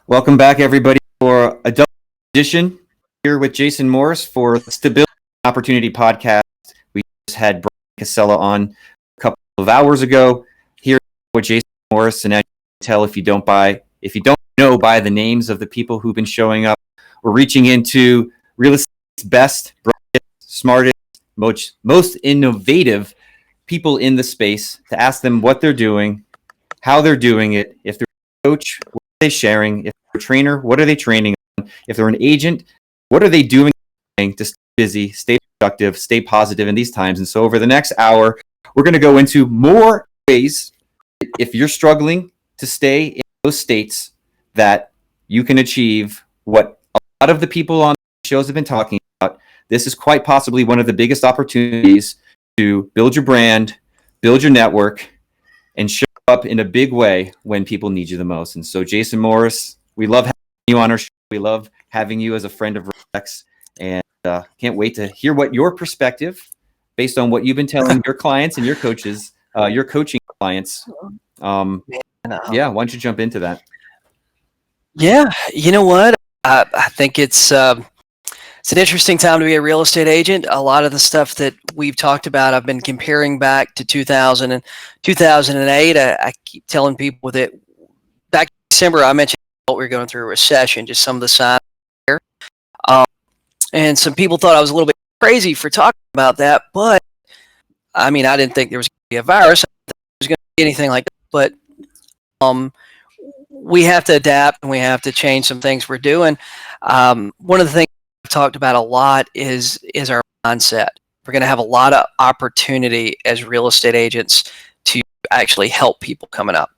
Welcome back, everybody, for a double edition here with Jason Morris for the Stability and Opportunity podcast. We just had Brian Casella on a couple of hours ago here with Jason Morris, and as you can tell, if you don't know by the names of the people who've been showing up, we're reaching into real estate's best, brightest, smartest, most innovative people in the space to ask them what they're doing, how they're doing it, if they're a coach, what are they sharing, if they're a trainer, what are they training on, if they're an agent, what are they doing to stay busy, stay productive, stay positive in these times. And so over the next hour, we're going to go into more ways, if you're struggling to stay in those states, that you can achieve what a lot of the people on the shows have been talking about. This is quite possibly one of the biggest opportunities to build your brand, build your network, and show up in a big way when people need you the most. And so, Jason Morris, we love having you on our show. We love having you as a friend of REDX, and can't wait to hear what your perspective, based on what you've been telling your clients and your coaches, your coaching clients. Yeah, why don't you jump into that? Yeah, you know what? I think it's an interesting time to be a real estate agent. A lot of the stuff that we've talked about, I've been comparing back to 2000 and 2008. I keep telling people that back in December, I mentioned we were going through a recession, just some of the signs there. And some people thought I was a little bit crazy for talking about that, but I mean, I didn't think there was going to be a virus. I didn't think there was going to be anything like that, but we have to adapt and we have to change some things we're doing. One of the things we've talked about a lot is our mindset. We're going to have a lot of opportunity as real estate agents to actually help people coming up.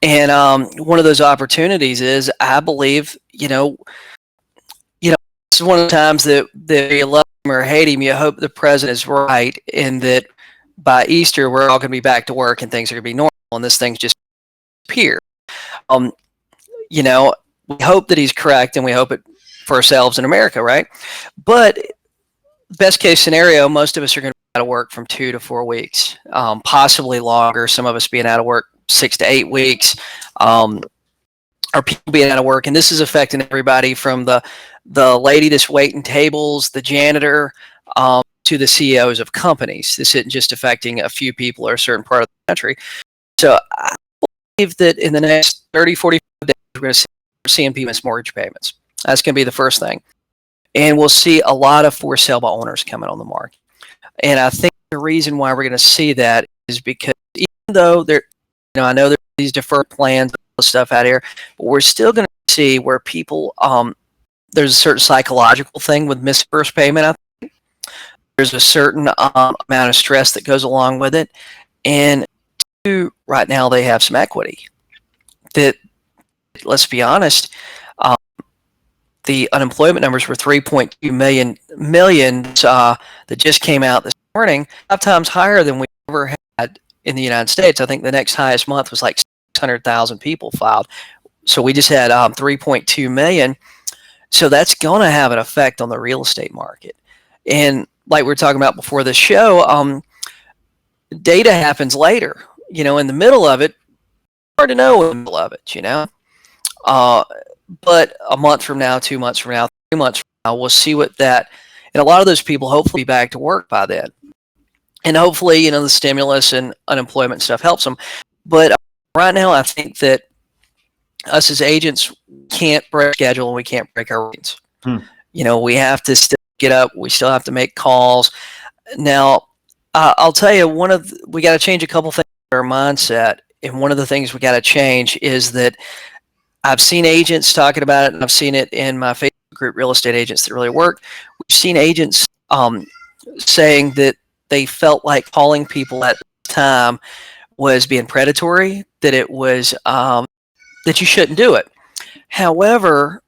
And one of those opportunities is, I believe, this is one of the times that you love him or hate him, you hope the president is right, and that by Easter we're all going to be back to work and things are going to be normal, and this thing's just appear. We hope that he's correct, and we hope it for ourselves in America, right? But best case scenario, most of us are going to be out of work from 2 to 4 weeks, possibly longer. Some of us being out of work 6 to 8 weeks, or people being out of work, and this is affecting everybody from the lady that's waiting tables, the janitor, to the CEOs of companies. This isn't just affecting a few people or a certain part of the country. So I believe that in the next 30, 45 days, we're going to see people miss mortgage payments. That's going to be the first thing. And we'll see a lot of for sale by owners coming on the market. And I think the reason why we're going to see that is because even though I know there's these deferred plans and all this stuff out here, but we're still going to see where people, there's a certain psychological thing with missed first payment. I think there's a certain amount of stress that goes along with it. And right now they have some equity that, let's be honest, the unemployment numbers were 3.2 million that just came out this morning, 5 times higher than we ever had in the United States. I think the next highest month was like 600,000 people filed. So we just had 3.2 million. So that's going to have an effect on the real estate market. And like we were talking about before the show, data happens later. In the middle of it, hard to know in the middle of it, but a month from now, 2 months from now, 3 months from now, we'll see what that, and a lot of those people hopefully be back to work by then. And hopefully, the stimulus and unemployment stuff helps them. But right now, I think that us as agents can't break schedule and we can't break our routines. We have to still get up. We still have to make calls. Now, I'll tell you, we got to change a couple things in our mindset. And one of the things we got to change is that I've seen agents talking about it, and I've seen it in my Facebook group, Real Estate Agents That Really Work. We've seen agents saying that they felt like calling people at the time was being predatory, that it was that you shouldn't do it. However,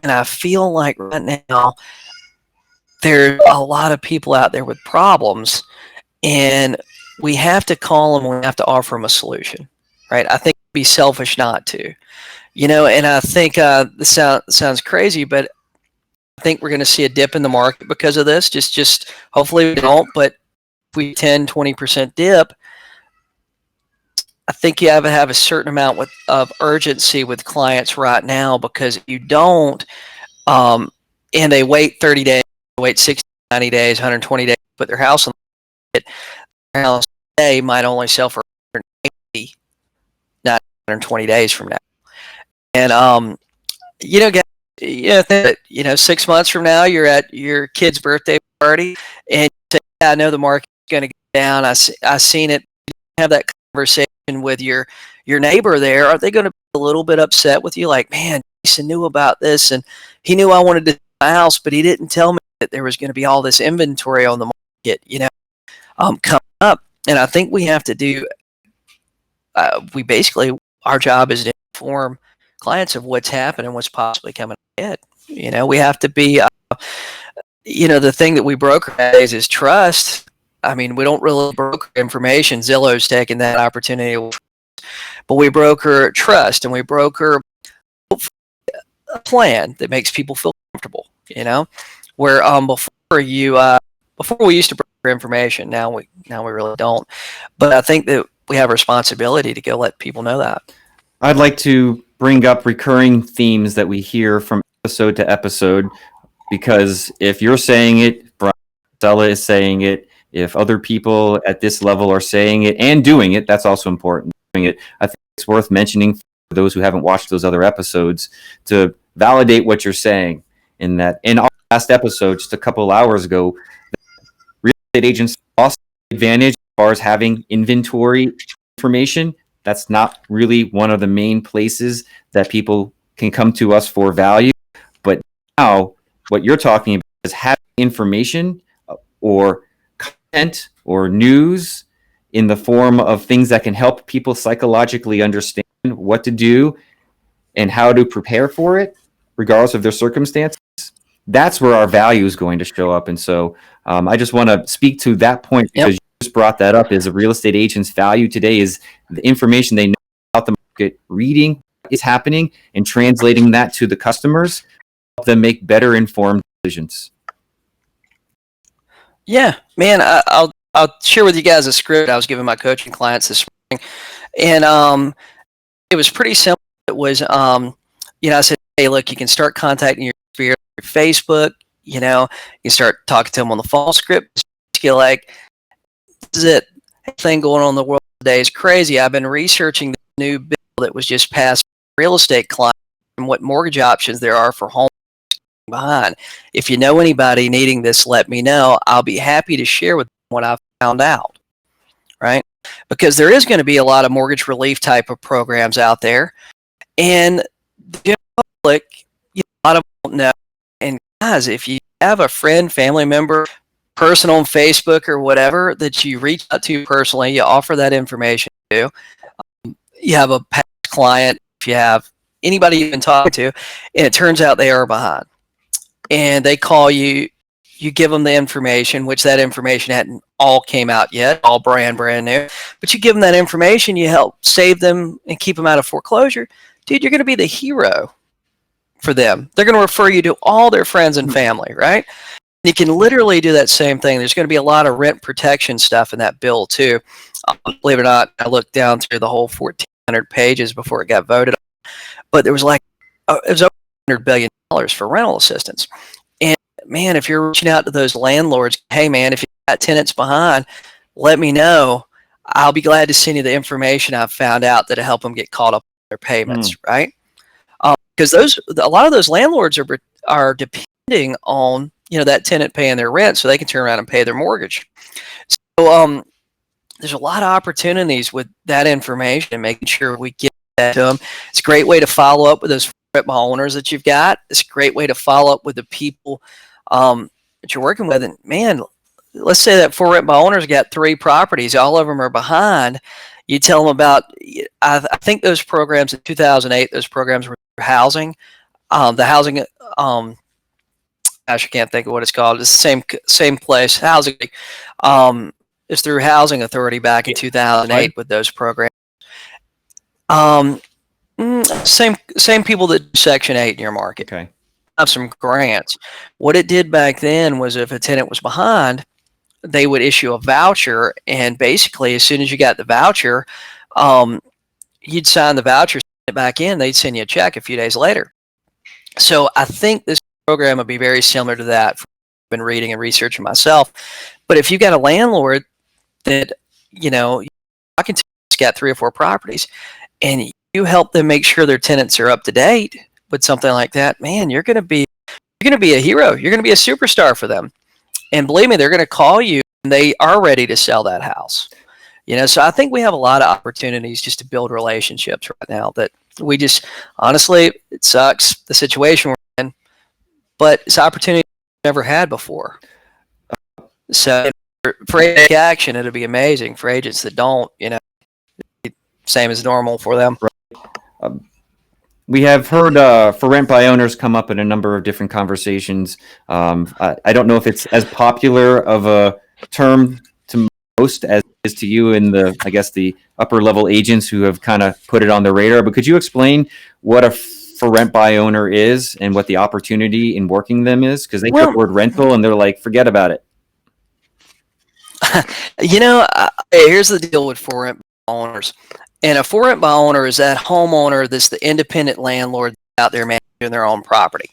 and I feel like right now there's a lot of people out there with problems, and we have to call them. We have to offer them a solution, right? I think it'd be selfish not to. And I think this sounds crazy, but I think we're going to see a dip in the market because of this. Just hopefully we don't, but if we 10, 20% dip, I think you have to have a certain amount of urgency with clients right now, because if you don't, and they wait 30 days, wait 60, 90 days, 120 days, put their house on the market, their house today might only sell for 180, not 120 days from now. And guys, think that 6 months from now you're at your kid's birthday party and you say, yeah, I know the market's going to go down. I seen it. Have that conversation with your neighbor there. Are they going to be a little bit upset with you? Like, man, Jason knew about this and he knew I wanted to sell my house, but he didn't tell me that there was going to be all this inventory on the market, coming up. And I think we have to do. We basically, our job is to inform clients of what's happening, what's possibly coming ahead. We have to be. The thing that we broker nowadays is trust. I mean, we don't really broker information. Zillow's taking that opportunity, but we broker trust, and we broker a plan that makes people feel comfortable. Where before we used to broker information, now we really don't. But I think that we have a responsibility to go let people know that. I'd like to bring up recurring themes that we hear from episode to episode, because if you're saying it, Brian Casella is saying it, if other people at this level are saying it and doing it, that's also important. Doing it, I think it's worth mentioning for those who haven't watched those other episodes to validate what you're saying. In our last episode, just a couple hours ago, real estate agents lost the advantage as far as having inventory information. That's not really one of the main places that people can come to us for value. But now what you're talking about is having information or content or news in the form of things that can help people psychologically understand what to do and how to prepare for it, regardless of their circumstances. That's where our value is going to show up. And so I just want to speak to that point, because you just brought that up. Is a real estate agent's value today is the information they know about the market, reading what is happening and translating that to the customers, help them make better informed decisions. Yeah, man, I'll share with you guys a script I was giving my coaching clients this morning, and it was pretty simple. It was, I said, hey, look, you can start contacting your sphere through Facebook. You start talking to them on the phone. Script. You're like, this is it. Thing going on in the world today is crazy. I've been researching the new bill that was just passed for real estate clients and what mortgage options there are for home behind. If you know anybody needing this, let me know. I'll be happy to share with them what I found out. Right? Because there is going to be a lot of mortgage relief type of programs out there, and the general public, a lot of them don't know. And guys, if you have a friend, family member, person on Facebook or whatever that you reach out to personally, you offer that information to. You have a past client, if you have anybody you've been talking to, and it turns out they are behind, and they call you, you give them the information, which that information hadn't all came out yet, all brand new, but you give them that information, you help save them and keep them out of foreclosure. Dude, you're going to be the hero for them. They're going to refer you to all their friends and family, right? You can literally do that same thing. There's going to be a lot of rent protection stuff in that bill too. Believe it or not, I looked down through the whole 1,400 pages before it got voted on, but there was it was over $100 billion for rental assistance. And man, if you're reaching out to those landlords, hey man, if you got tenants behind, let me know. I'll be glad to send you the information I've found out that'll help them get caught up on their payments, right? Because a lot of those landlords are depending on that tenant paying their rent so they can turn around and pay their mortgage. So there's a lot of opportunities with that information and making sure we get that to them. It's a great way to follow up with those rent owners that you've got. It's a great way to follow up with the people that you're working with. And man, let's say that 4 rent owners got 3 properties, all of them are behind. You tell them about, I think those programs in 2008, those programs were housing. The housing, gosh, I can't think of what it's called. It's the same place. Housing. It's through Housing Authority back in 2008 with those programs. Same people that do Section 8 in your market. Okay. Have some grants. What it did back then was if a tenant was behind, they would issue a voucher, and basically as soon as you got the voucher, you'd sign the voucher, send it back in, they'd send you a check a few days later. So I think this program would be very similar to that. I've been reading and researching myself. But if you got a landlord that, I can tell you, got 3 or 4 properties, and you help them make sure their tenants are up to date with something like that, man, you're going to be a hero. You're going to be a superstar for them. And believe me, they're going to call you when they are ready to sell that house. So I think we have a lot of opportunities just to build relationships right now that we just, honestly, it sucks, the situation we're in, but it's opportunity we've never had before. So for take action, it'll be amazing. For agents that don't, same as normal for them. We have heard for rent by owners come up in a number of different conversations. I don't know if it's as popular of a term to most as it is to you and the upper level agents who have kind of put it on the radar. But could you explain what a for rent by owner is and what the opportunity in working them is? Because they hear the word rental and they're like, forget about it. Here's the deal with for rent by owners. And a for rent by owner is that homeowner that's the independent landlord out there managing their own property.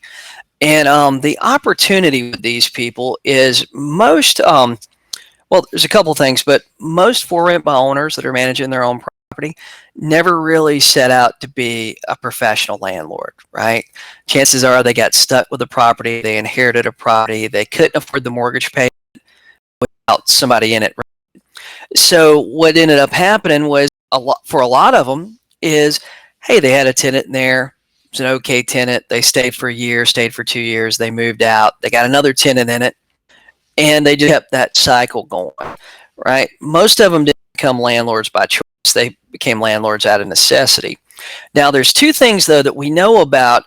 And the opportunity with these people is most, there's a couple things, but most for rent by owners that are managing their own property never really set out to be a professional landlord, right? Chances are they got stuck with the property, they inherited a property, they couldn't afford the mortgage payment without somebody in it. So what ended up happening was, for a lot of them is, hey, they had a tenant in there. It's an okay tenant. They stayed for a year, stayed for 2 years. They moved out. They got another tenant in it, and they just kept that cycle going, right? Most of them didn't become landlords by choice. They became landlords out of necessity. Now, there's 2 things, though, that we know about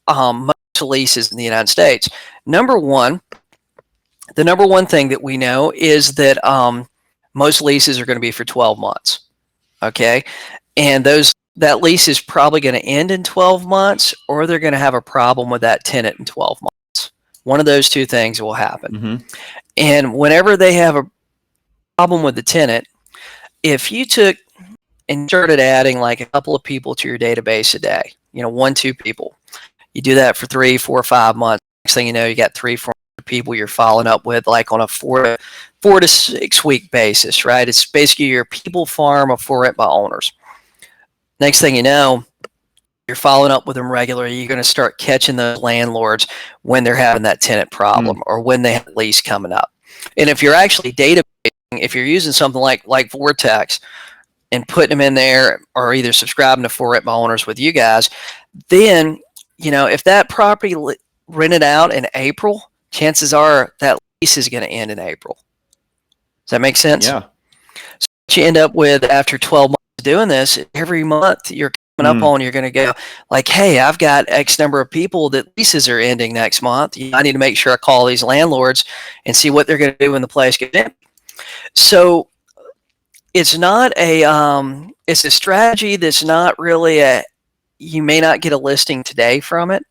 most leases in the United States. The number one thing that we know is that most leases are going to be for 12 months. Okay, and that lease is probably going to end in 12 months, or they're going to have a problem with that tenant in 12 months. One of those 2 things will happen. Mm-hmm. And whenever they have a problem with the tenant, if you took and started adding like a couple of people to your database a day, 1, 2 people, you do that for 3, 4, 5 months. Next thing you know, you got 3, 4 people you're following up with, like on a 4 to 6 week basis, right? It's basically your people farm of for rent by owners. Next thing you know, you're following up with them regularly. You're going to start catching the landlords when they're having that tenant problem or when they have a lease coming up. And if you're actually databasing, if you're using something like Vortex and putting them in there, or either subscribing to for rent by owners with you guys, then, if that property rented out in April, chances are that lease is going to end in April. Does that make sense? Yeah. So what you end up with after 12 months of doing this, every month you're coming up on, you're going to go like, hey, I've got X number of people that leases are ending next month. I need to make sure I call these landlords and see what they're going to do when the place gets empty. So it's not it's a strategy that's not really you may not get a listing today from it,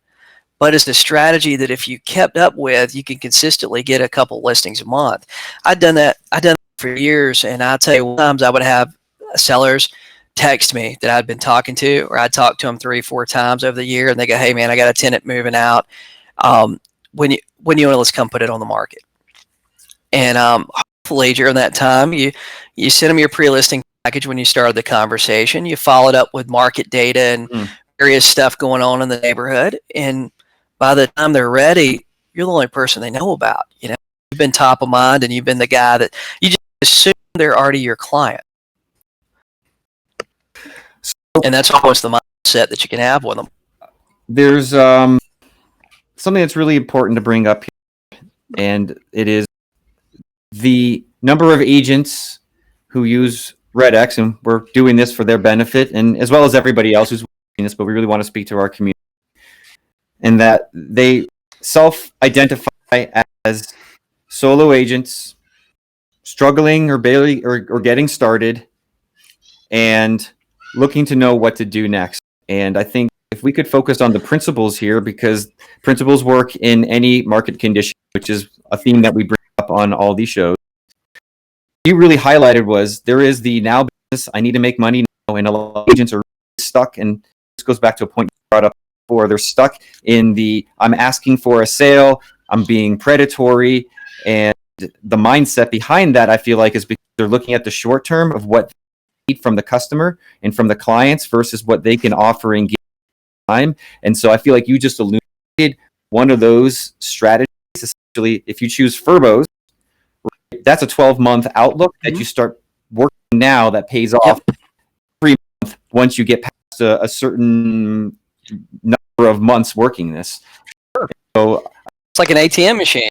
but it's a strategy that if you kept up with, you can consistently get a couple listings a month. I've done that for years, and I'll tell you, sometimes I would have sellers text me that I'd been talking to, or I'd talk to them 3, 4 times over the year, and they go, hey man, I got a tenant moving out. When you want to, let's come put it on the market. And hopefully during that time, you send them your pre-listing package when you started the conversation. You followed up with market data and various stuff going on in the neighborhood, and by the time they're ready, you're the only person they know about. You've been top of mind, and you've been the guy that you just assume they're already your client. And that's always the mindset that you can have with them. There's something that's really important to bring up here, and it is the number of agents who use REDX, and we're doing this for their benefit, and as well as everybody else who's watching this, but we really want to speak to our community. And that they self-identify as solo agents, struggling or barely or getting started, and looking to know what to do next. And I think if we could focus on the principles here, because principles work in any market condition, which is a theme that we bring up on all these shows. You really highlighted was there is the now business, I need to make money and a lot of agents are stuck. And this goes back to a point you brought up before. They're stuck in the I'm asking for a sale, I'm being predatory, and the mindset behind that, I feel like, is because they're looking at the short term of what they need from the customer and from the clients versus what they can offer in time. And so I feel like you just illuminated one of those strategies. Essentially, if you choose Furbos, right, that's a 12-month outlook that you start working now that pays off every month once you get past a certain number of months working this. So It's like an ATM machine.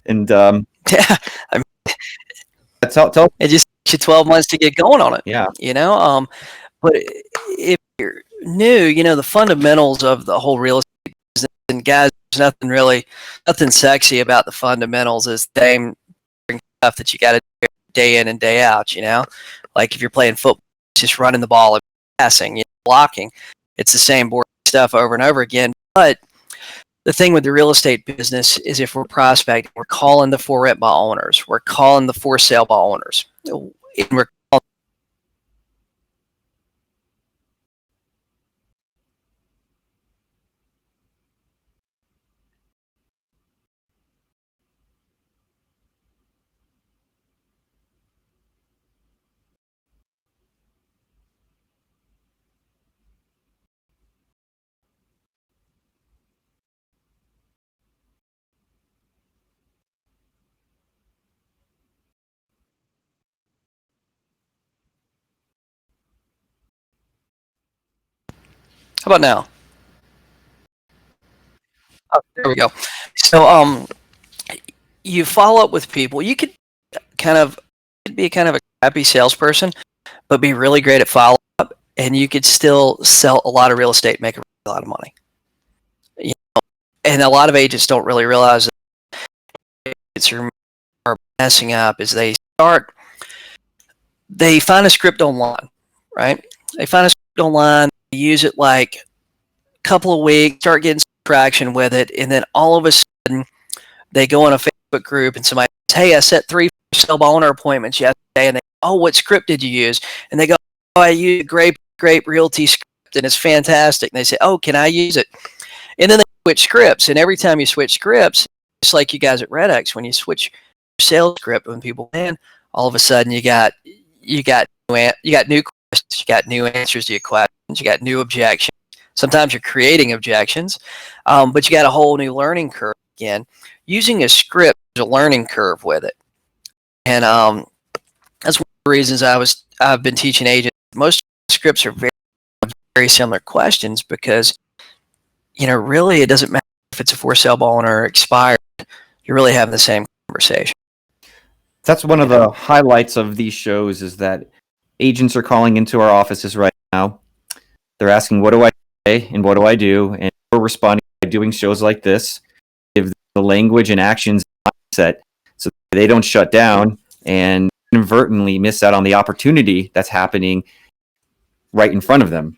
and Yeah, I mean, tell it just takes you 12 months to get going on it. yeah. But if you're new, the fundamentals of the whole real estate business, and guys, there's nothing sexy about the fundamentals. Is same stuff that you got to do day in and day out. Like if you're playing football, just running the ball and passing, blocking. It's the same boring stuff over and over again. But the thing with the real estate business is if we're prospecting, we're calling the for rent by owners, we're calling the for sale by owners, and we're how about now? Oh, there we go. So you follow up with people. You could be kind of a crappy salesperson, but be really great at follow up, and you could still sell a lot of real estate, make a lot of money. And a lot of agents don't really realize that it's are messing up is they find a script online, right? They find a script online, they use it like a couple of weeks, start getting some traction with it, and then all of a sudden they go on a Facebook group and somebody says, hey, I set 3 sale by owner appointments yesterday, and they oh, what script did you use? And they go, oh, I used Grape Realty script, and it's fantastic. And they say, oh, can I use it? And then they switch scripts, and every time you switch scripts, it's like you guys at REDX, when you switch your sales script, when people land, all of a sudden you got new questions, you got new answers to your questions, you got new objections. Sometimes you're creating objections, but you got a whole new learning curve again. Using a script, there's a learning curve with it, and that's one of the reasons I've been teaching agents. Most scripts are very, very similar questions because really it doesn't matter if it's a for sale by owner or expired. You're really having the same conversation. That's one of the highlights of these shows is that agents are calling into our offices right now. They're asking, what do I say and what do I do? And we're responding by doing shows like this, give the language and actions mindset so they don't shut down and inadvertently miss out on the opportunity that's happening right in front of them.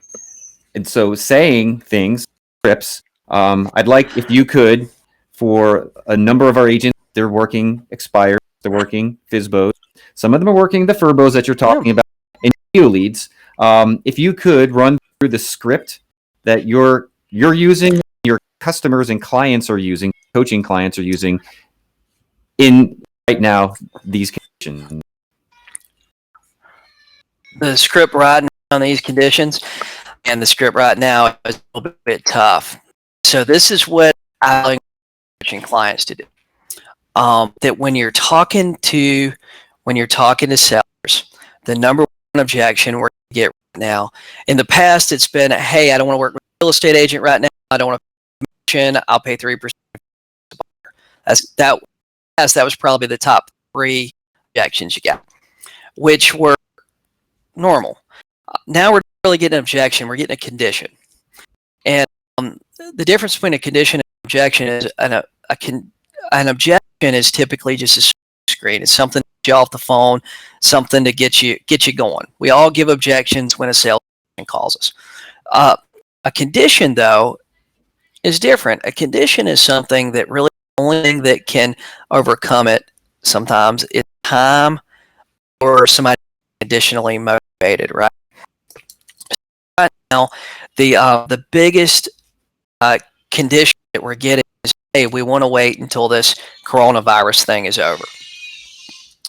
And so saying things, scripts, I'd like if you could, for a number of our agents, they're working expired, they're working FSBOs. Some of them are working the Furbos that you're talking about in video leads. If you could run through the script that you're using, your customers and clients are using, coaching clients are using in right now these conditions. The script right now on these conditions and the script right now is a little bit tough. So this is what I'm coaching clients to do. That when you're talking to sellers, the number one objection we're going to get right now. In the past, it's been, hey, I don't want to work with a real estate agent right now. I don't want to commission. I'll pay 3%. That was probably the top 3 objections you got, which were normal. Now we're really getting an objection. We're getting a condition, and the difference between a condition and an objection is an objection is typically just a screen. It's something to get you off the phone, something to get you going. We all give objections when a salesman calls us. A condition, though, is different. A condition is something that really the only thing that can overcome it sometimes is time or somebody additionally motivated, right? Now, the biggest condition that we're getting is, hey, we want to wait until this coronavirus thing is over.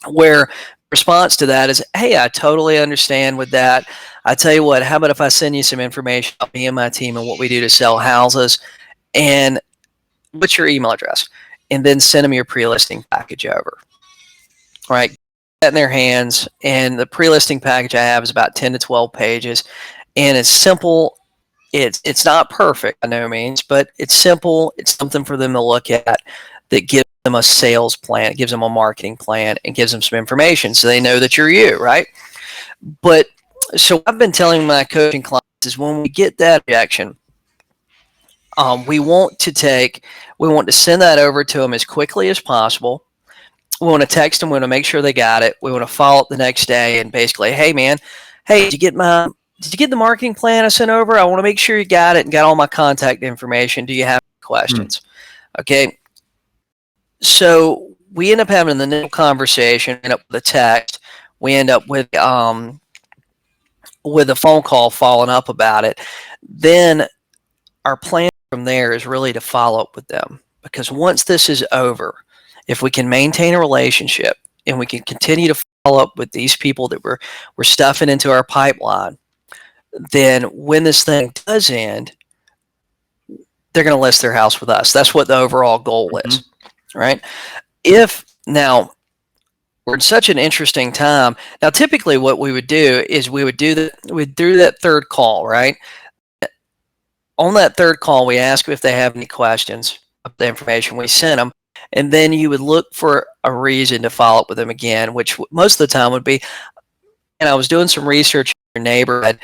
Where response to that is, hey, I totally understand with that. I tell you what, how about if I send you some information about me and my team and what we do to sell houses, and what's your email address? And then send them your pre-listing package over. All right, get that in their hands, and the pre-listing package I have is about 10 to 12 pages, and it's simple. It's not perfect by no means, but it's simple. It's something for them to look at that gives them a sales plan, it gives them a marketing plan, and gives them some information so they know that you're you, right? But so I've been telling my coaching clients is when we get that objection, we want to send that over to them as quickly as possible. We want to text them. We want to make sure they got it. We want to follow up the next day and basically, hey man, did you get the marketing plan I sent over? I want to make sure you got it and got all my contact information. Do you have questions? Okay. So we end up having the initial conversation, end up with a text. We end up with a phone call following up about it. Then our plan from there is really to follow up with them, because once this is over, if we can maintain a relationship and we can continue to follow up with these people that we're stuffing into our pipeline, then when this thing does end, they're going to list their house with us. That's what the overall goal is, right? If now we're in such an interesting time. Now, typically what we would do is we'd do that third call, right? On that third call, we ask them if they have any questions of the information we sent them, and then you would look for a reason to follow up with them again, which most of the time would be, and I was doing some research in your neighborhood.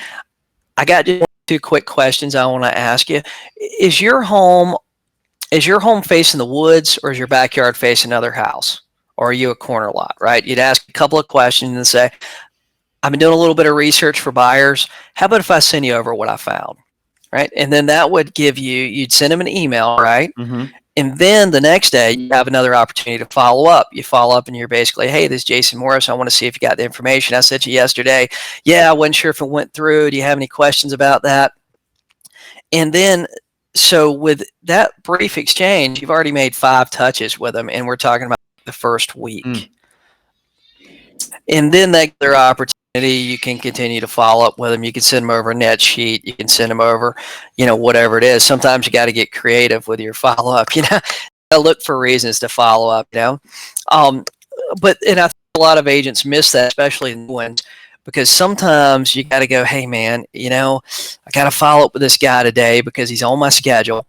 I got just 2 quick questions I want to ask you. Is your home facing the woods, or is your backyard facing another house? Or are you a corner lot, right? You'd ask a couple of questions and say, I've been doing a little bit of research for buyers. How about if I send you over what I found, right? And then that would you'd send them an email, right? And then the next day, you have another opportunity to follow up. You follow up and you're basically, hey, this is Jason Morris. I want to see if you got the information I sent you yesterday. Yeah, I wasn't sure if it went through. Do you have any questions about that? And then, so with that brief exchange, you've already made 5 touches with them, and we're talking about the first week. And then that other opportunity, you can continue to follow up with them. You can send them over a net sheet. You can send them over, whatever it is. Sometimes you got to get creative with your follow up. Look for reasons to follow up. But I think a lot of agents miss that, especially new ones, because sometimes you got to go, hey man, I got to follow up with this guy today because he's on my schedule,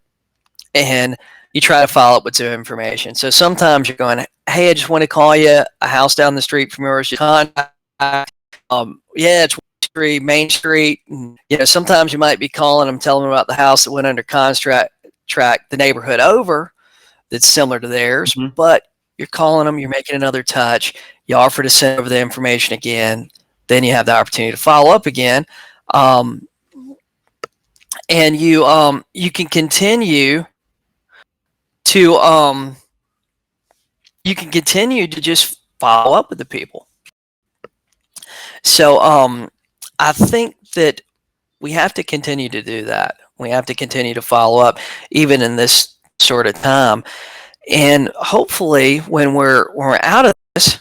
and you try to follow up with some information. So sometimes you're going, hey, I just want to call you, a house down the street from yours. Contact. It's Main Street. And, sometimes you might be calling them, telling them about the house that went under contract, the neighborhood over that's similar to theirs, but you're calling them, you're making another touch. You offer to send over the information again. Then you have the opportunity to follow up again. And you can continue to just follow up with the people. So I think that we have to continue to do that. We have to continue to follow up even in this sort of time. And hopefully when we're out of this,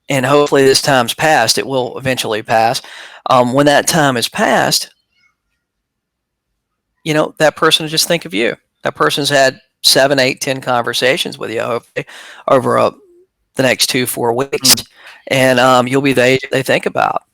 and hopefully this time's passed, it will eventually pass. When that time is passed, that person will just think of you. That person's had 7, 8, 10 conversations with you, hopefully, over the next 2-4 weeks, and you'll be the agent they think about.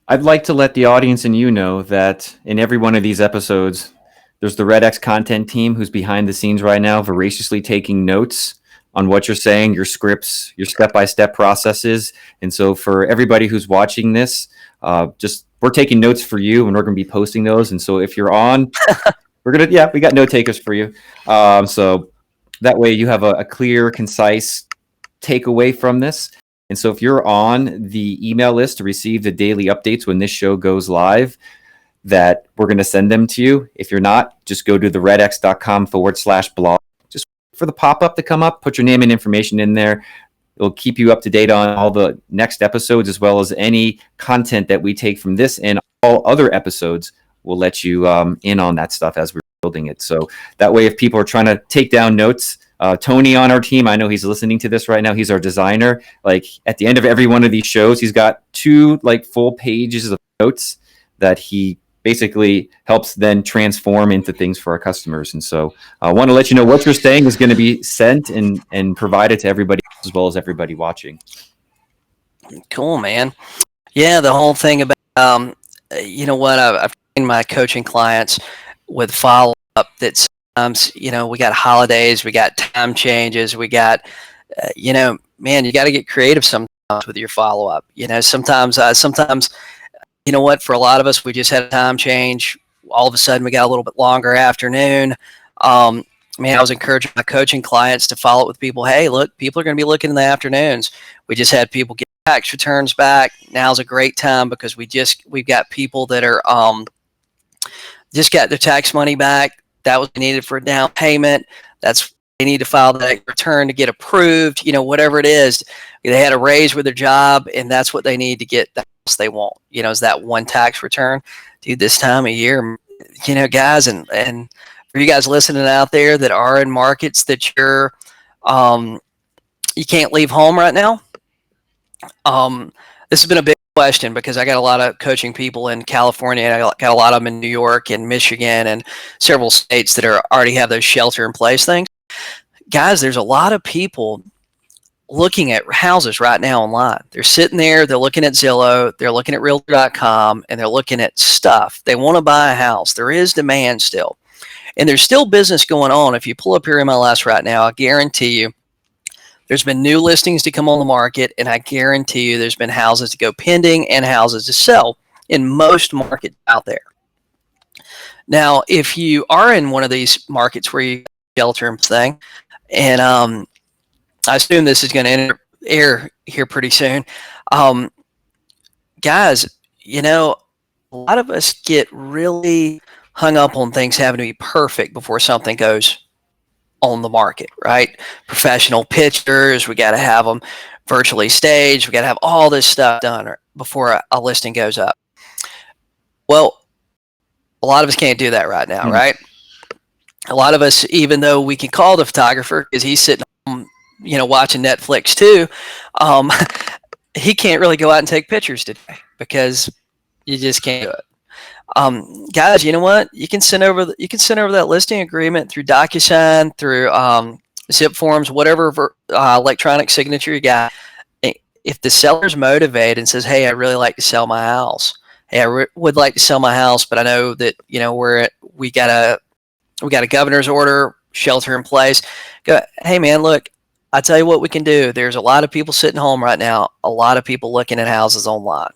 I'd like to let the audience and know that in every one of these episodes, there's the REDX content team who's behind the scenes right now, voraciously taking notes on what you're saying, your scripts, your step-by-step processes. And so for everybody who's watching this, we're taking notes for you, and we're going to be posting those. And so if you're on, we got note takers for you. So that way you have a clear, concise takeaway from this. And so if you're on the email list to receive the daily updates when this show goes live, that we're going to send them to you. If you're not, just go to theredx.com/blog. Just for the pop-up to come up, put your name and information in there. It'll keep you up to date on all the next episodes, as well as any content that we take from this and all other episodes will let you in on that stuff as we're building it. So that way, if people are trying to take down notes, Tony on our team, I know he's listening to this right now. He's our designer. Like at the end of every one of these shows, he's got 2 like full pages of notes that he basically helps then transform into things for our customers. And so I want to let you know what you're saying is going to be sent and provided to everybody as well as everybody watching. Cool, man. Yeah, the whole thing about, you know what, I've trained my coaching clients with follow up that sometimes, you know, we got holidays, we got time changes, we got, you know, man, you got to get creative sometimes with your follow up. You know, sometimes, you know what, for a lot of us, we just had a time change. All of a sudden, we got a little bit longer afternoon. Man, I was encouraging my coaching clients to follow up with people. Hey, look, people are going to be looking in the afternoons. We just had people get tax returns back. Now's a great time because we've got people that are just got their tax money back. That was needed for a down payment. That's they need to file that return to get approved. You know, whatever it is, they had a raise with their job, and that's what they need to get the house they want. You know, is that one tax return, dude? This time of year, you know, guys, and for you guys listening out there that are in markets that you're you can't leave home right now. This has been a big question because I got a lot of coaching people in California, and I got a lot of them in New York and Michigan and several states that already have those shelter in place things. Guys, there's a lot of people looking at houses right now online. They're sitting there, they're looking at Zillow, they're looking at Realtor.com, and they're looking at stuff. They want to buy a house. There is demand still. And there's still business going on. If you pull up your MLS right now, I guarantee you there's been new listings to come on the market, and I guarantee you there's been houses to go pending and houses to sell in most markets out there. Now, if you are in one of these markets where you shelter thing, and I assume this is going to air here pretty soon, guys, you know, a lot of us get really hung up on things having to be perfect before something goes on the market, right? Professional pictures, we got to have them virtually staged, we got to have all this stuff done before a listing goes up. Well, a lot of us can't do that right now, right? A lot of us, even though we can call the photographer because he's sitting home, you know, watching Netflix too, he can't really go out and take pictures today because you just can't do it. Guys, you know what? You can send over that listing agreement through DocuSign, through zip forms, whatever electronic signature you got. If the seller's motivated and says, "Hey, I really like to sell my house. Hey, I would like to sell my house, but I know that, you know, we got a governor's order, shelter in place." Go, "Hey, man, look, I tell you what we can do. There's a lot of people sitting home right now. A lot of people looking at houses online.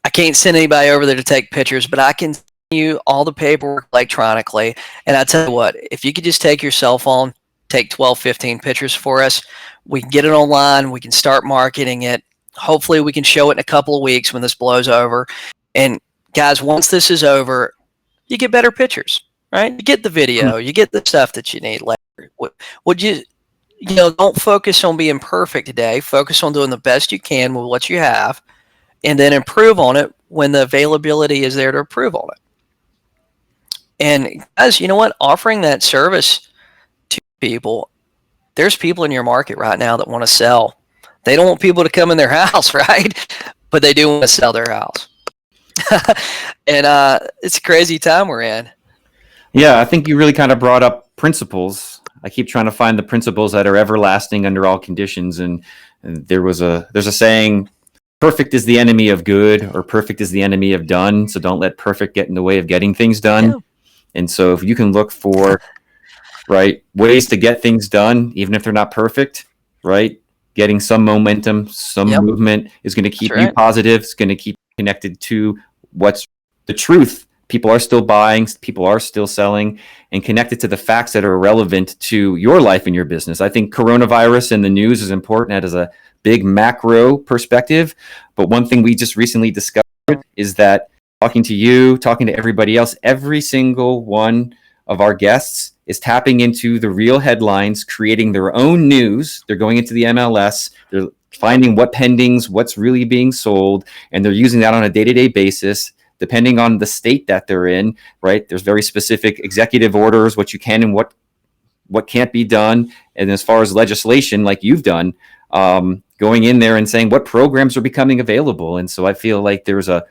I can't send anybody over there to take pictures, but I can send you all the paperwork electronically. And I tell you what, if you could just take your cell phone, take 12, 15 pictures for us, we can get it online. We can start marketing it. Hopefully we can show it in a couple of weeks when this blows over. And guys, once this is over, you get better pictures, right? You get the video, you get the stuff that you need later. Would you know, don't focus on being perfect today. Focus on doing the best you can with what you have, and then improve on it when the availability is there to improve on it. And guys, you know what? Offering that service to people, there's people in your market right now that want to sell. They don't want people to come in their house, right? But they do want to sell their house. And it's a crazy time we're in. Yeah, I think you really kind of brought up principles. I keep trying to find the principles that are everlasting under all conditions. And there's a saying, perfect is the enemy of good, or perfect is the enemy of done. So don't let perfect get in the way of getting things done. Yeah. And so if you can look for, right, ways to get things done, even if they're not perfect, right, getting some momentum, some movement is going to keep you positive. It's going to keep you connected to what's the truth. People are still buying, people are still selling, and connected to the facts that are relevant to your life and your business. I think coronavirus and the news is important as a big macro perspective. But one thing we just recently discovered is that talking to you, talking to everybody else, every single one of our guests is tapping into the real headlines, creating their own news. They're going into the MLS. They're finding what pendings, what's really being sold, and they're using that on a day-to-day basis. Depending on the state that they're in, right? There's very specific executive orders, what you can and what can't be done. And as far as legislation, like you've done, going in there and saying what programs are becoming available. And so I feel like there's a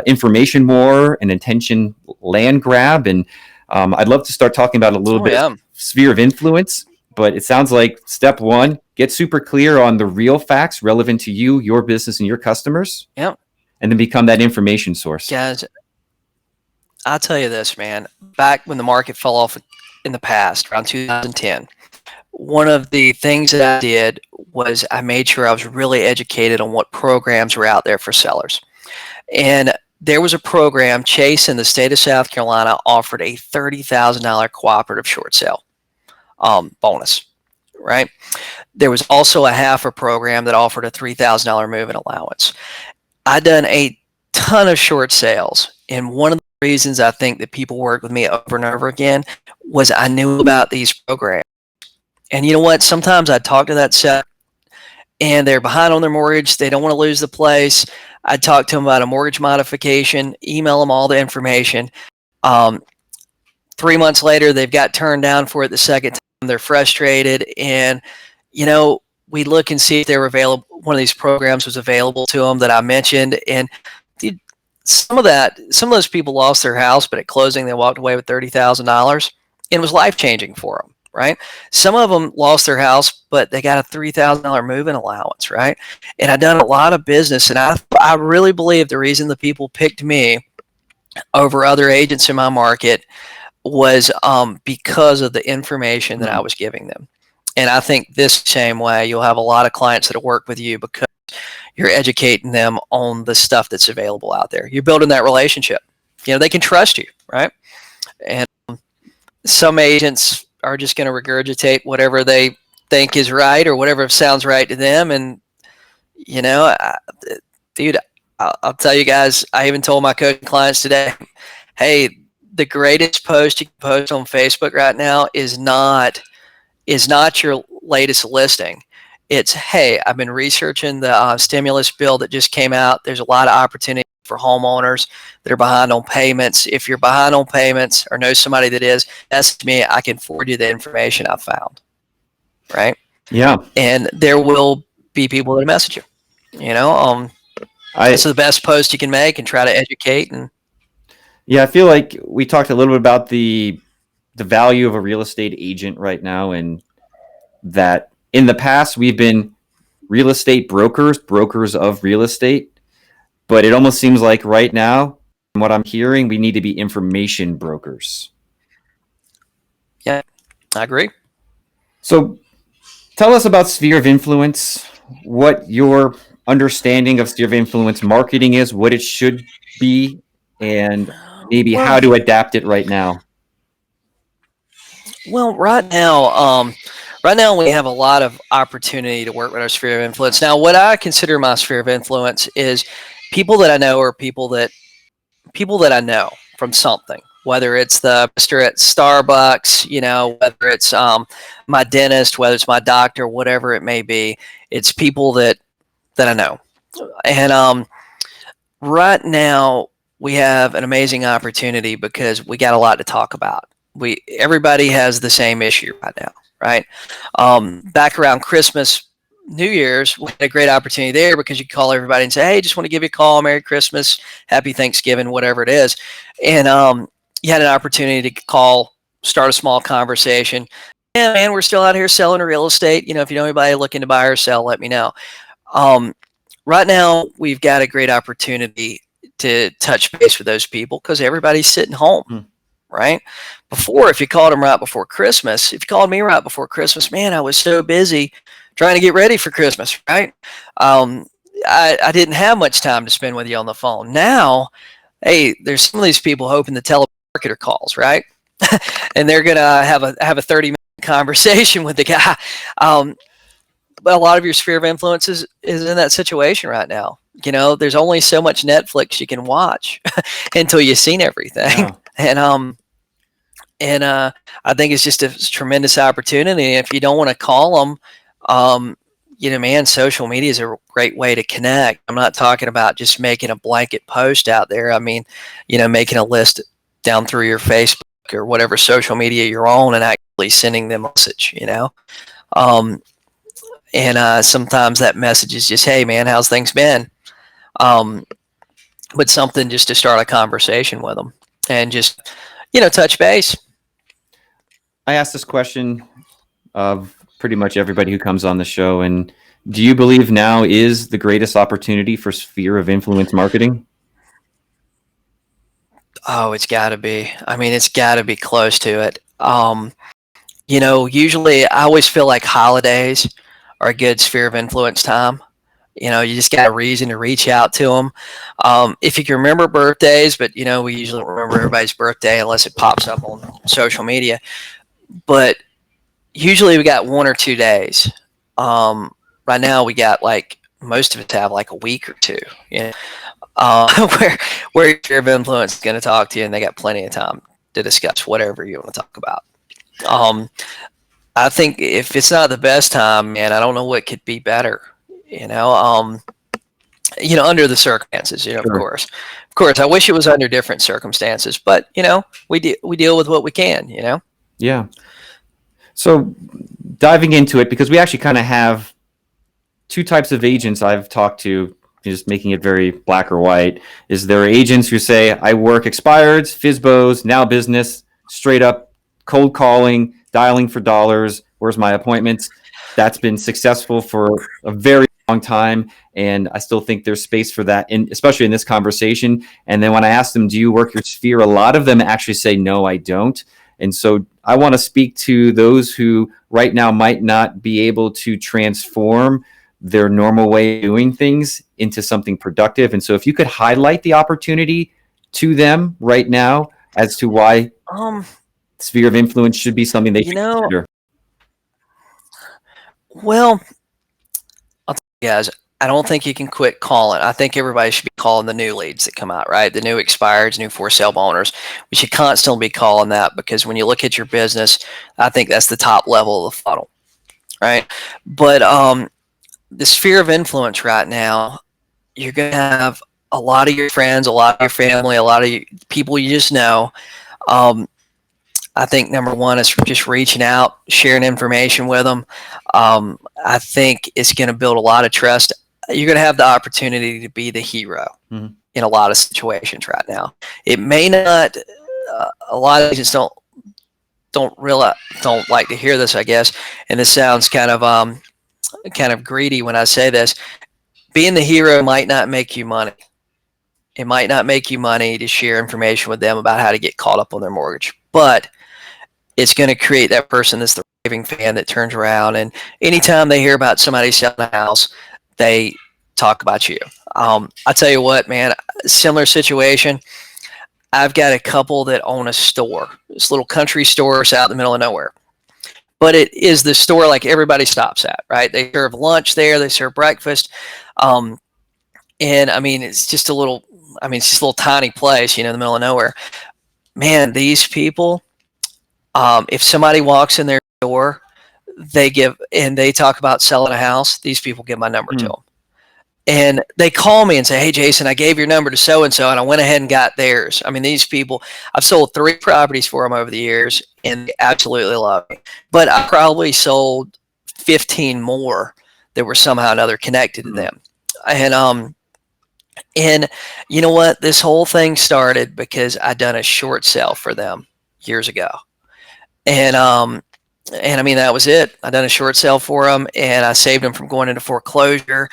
information war, an intention land grab, and I'd love to start talking about a little bit of sphere of influence. But it sounds like step one, get super clear on the real facts relevant to you, your business, and your customers. Yep. And then become that information source. Guys, I'll tell you this, man. Back when the market fell off in the past, around 2010, one of the things that I did was I made sure I was really educated on what programs were out there for sellers. And there was a program, Chase in the state of South Carolina offered a $30,000 cooperative short sale bonus, right? There was also a HAFA program that offered a $3,000 move-in allowance. I done a ton of short sales, and one of the reasons I think that people work with me over and over again was I knew about these programs. And you know what? Sometimes I talk to that seller, and they're behind on their mortgage. They don't want to lose the place. I'd talk to them about a mortgage modification, email them all the information. 3 months later, they've got turned down for it the second time. They're frustrated, and we look and see if they were available. One of these programs was available to them that I mentioned, and dude, some of those people lost their house, but at closing they walked away with $30,000, and it was life changing for them, right? Some of them lost their house, but they got a $3,000 move-in allowance, right? And I've done a lot of business, and I really believe the reason the people picked me over other agents in my market was because of the information that I was giving them. And I think this same way, you'll have a lot of clients that work with you because you're educating them on the stuff that's available out there. You're building that relationship. They can trust you, right? And some agents are just going to regurgitate whatever they think is right or whatever sounds right to them. And, dude, I'll tell you guys, I even told my coaching clients today, hey, the greatest post you can post on Facebook right now is not your latest listing. It's, hey, I've been researching the stimulus bill that just came out. There's a lot of opportunity for homeowners that are behind on payments. If you're behind on payments or know somebody that is, message me. I can forward you the information I found. Right? Yeah. And there will be people that message you. It's the best post you can make and try to educate. And yeah, I feel like we talked a little bit about the value of a real estate agent right now, and that in the past we've been real estate brokers of real estate, but it almost seems like right now, from what I'm hearing, we need to be information brokers. Yeah, I agree. So tell us about sphere of influence, what your understanding of sphere of influence marketing is, what it should be, and maybe how to adapt it right now. Well, right now we have a lot of opportunity to work with our sphere of influence. Now, what I consider my sphere of influence is people that I know or people that I know from something, whether it's the Mr. at Starbucks, whether it's my dentist, whether it's my doctor, whatever it may be. It's people that I know. And right now we have an amazing opportunity because we got a lot to talk about. Everybody has the same issue right now, right? Back around Christmas, New Year's, we had a great opportunity there because you call everybody and say, hey, just want to give you a call, Merry Christmas, Happy Thanksgiving, whatever it is. And you had an opportunity to call, start a small conversation. Yeah, man, we're still out here selling real estate. If you know anybody looking to buy or sell, let me know. Right now, we've got a great opportunity to touch base with those people because everybody's sitting home. Right? Before, if you called me right before Christmas, man, I was so busy trying to get ready for Christmas, right? I didn't have much time to spend with you on the phone. Now, hey, there's some of these people hoping the telemarketer calls, right? And they're gonna have a 30-minute conversation with the guy. But a lot of your sphere of influence is in that situation right now. There's only so much Netflix you can watch until you've seen everything. Wow. And I think it's just a tremendous opportunity. If you don't want to call them, man, social media is a great way to connect. I'm not talking about just making a blanket post out there. I mean, making a list down through your Facebook or whatever social media you're on and actually sending them a message, Um, and sometimes that message is just, hey, man, how's things been? But something just to start a conversation with them and just, touch base. I asked this question of pretty much everybody who comes on the show, and do you believe now is the greatest opportunity for sphere of influence marketing? Oh, it's got to be. I mean, it's got to be close to it. Usually I always feel like holidays are a good sphere of influence time. You just got a reason to reach out to them. If you can remember birthdays, but we usually don't remember everybody's birthday unless it pops up on social media. But usually we got 1 or 2 days. Right now we got like most of us have like a week or two. Where your sphere of influence is going to talk to you, and they got plenty of time to discuss whatever you want to talk about. I think if it's not the best time, man, I don't know what could be better. Under the circumstances, Sure. Of course, I wish it was under different circumstances, but we deal with what we can. Yeah. So diving into it, because we actually kind of have two types of agents I've talked to, just making it very black or white, is there are agents who say, I work expireds, FISBOs, now business, straight up cold calling, dialing for dollars, where's my appointments? That's been successful for a very long time, and I still think there's space for that, especially in this conversation. And then when I ask them, do you work your sphere? A lot of them actually say, no, I don't. And so I want to speak to those who right now might not be able to transform their normal way of doing things into something productive. And so if you could highlight the opportunity to them right now as to why sphere of influence should be something they should consider. Well, I'll tell you guys, I don't think you can quit calling. I think everybody should be calling the new leads that come out, right? The new expireds, new for sale owners. We should constantly be calling that, because when you look at your business, I think that's the top level of the funnel, right? But the sphere of influence right now, you're going to have a lot of your friends, a lot of your family, a lot of people you just know. I think number one is just reaching out, sharing information with them. I think it's going to build a lot of trust. You're going to have the opportunity to be the hero in a lot of situations right now. It may not. A lot of agents don't like to hear this, I guess, and this sounds kind of greedy when I say this. Being the hero might not make you money. It might not make you money to share information with them about how to get caught up on their mortgage, but it's going to create that person that's the raving fan that turns around, and anytime they hear about somebody selling a house, they talk about you. I tell you what, man, similar situation. I've got a couple that own a store, this little country store out in the middle of nowhere. But it is the store like everybody stops at, right? They serve lunch there, they serve breakfast. And I mean, it's just a little tiny place, in the middle of nowhere. Man, these people, if somebody walks in their door, they talk about selling a house, these people give my number to them. And they call me and say, hey, Jason, I gave your number to so-and-so, and I went ahead and got theirs. I mean, these people, I've sold 3 properties for them over the years, and they absolutely love me. But I probably sold 15 more that were somehow or another connected to them. And you know what? This whole thing started because I done a short sale for them years ago. And I mean, that was it. I done a short sale for them, and I saved them from going into foreclosure.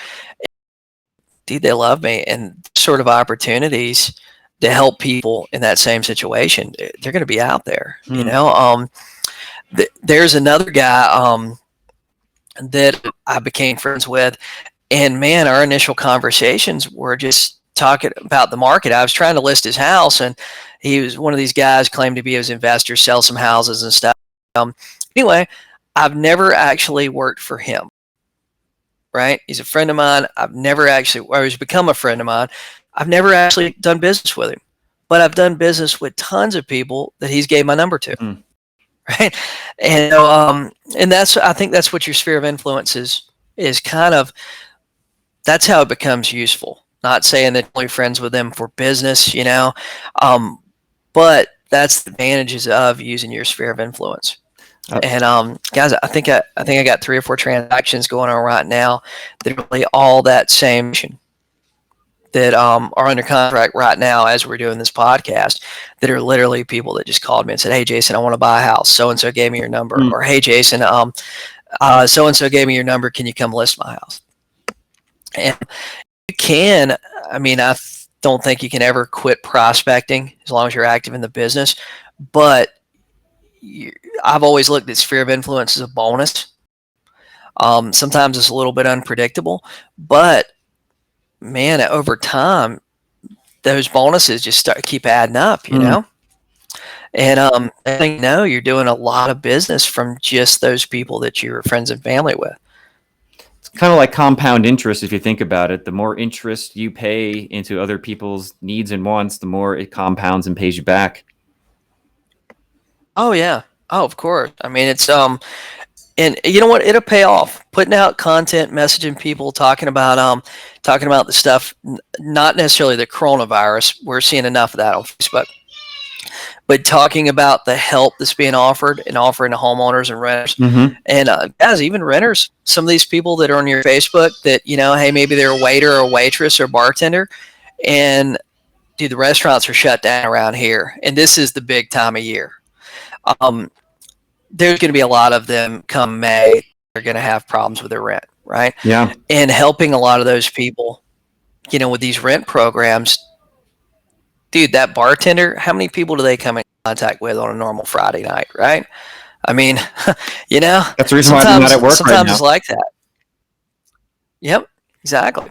Dude, they love me, and sort of opportunities to help people in that same situation, they're going to be out there. There's another guy that I became friends with, and man, our initial conversations were just talking about the market. I was trying to list his house, and he was one of these guys, claimed to be his investor, sell some houses and stuff. Anyway, I've never actually worked for him. Right? He's a friend of mine. He's become a friend of mine. I've never actually done business with him, but I've done business with tons of people that he's gave my number to. Right? And I think that's what your sphere of influence is is kind of, that's how it becomes useful. Not saying that you're only friends with them for business, but that's the advantages of using your sphere of influence. Uh, And guys, I think I got 3 or 4 transactions going on right now that are really all that same mission, that are under contract right now as we're doing this podcast, that are literally people that just called me and said, "Hey, Jason, I want to buy a house. So and so gave me your number," or "Hey, Jason, so and so gave me your number. Can you come list my house?" And you can. I mean, don't think you can ever quit prospecting as long as you're active in the business, but I've always looked at sphere of influence as a bonus. Sometimes it's a little bit unpredictable, but man, over time, those bonuses just keep adding up, you know? And I think, no, you're doing a lot of business from just those people that you're friends and family with. It's kind of like compound interest if you think about it. The more interest you pay into other people's needs and wants, the more it compounds and pays you back. Oh yeah. Oh, of course. I mean, it's and you know what? It'll pay off. Putting out content, messaging people, talking about the stuff, not necessarily the coronavirus. We're seeing enough of that on Facebook, but talking about the help that's being offered and offering to homeowners and renters, and guys, even renters. Some of these people that are on your Facebook that, hey, maybe they're a waiter or waitress or bartender, and dude, the restaurants are shut down around here, and this is the big time of year. There's going to be a lot of them come May. They're going to have problems with their rent, right? Yeah. And helping a lot of those people, with these rent programs, dude, that bartender, how many people do they come in contact with on a normal Friday night, right? I mean, That's the reason why I'm not at work right now. Sometimes it's like that. Yep, exactly.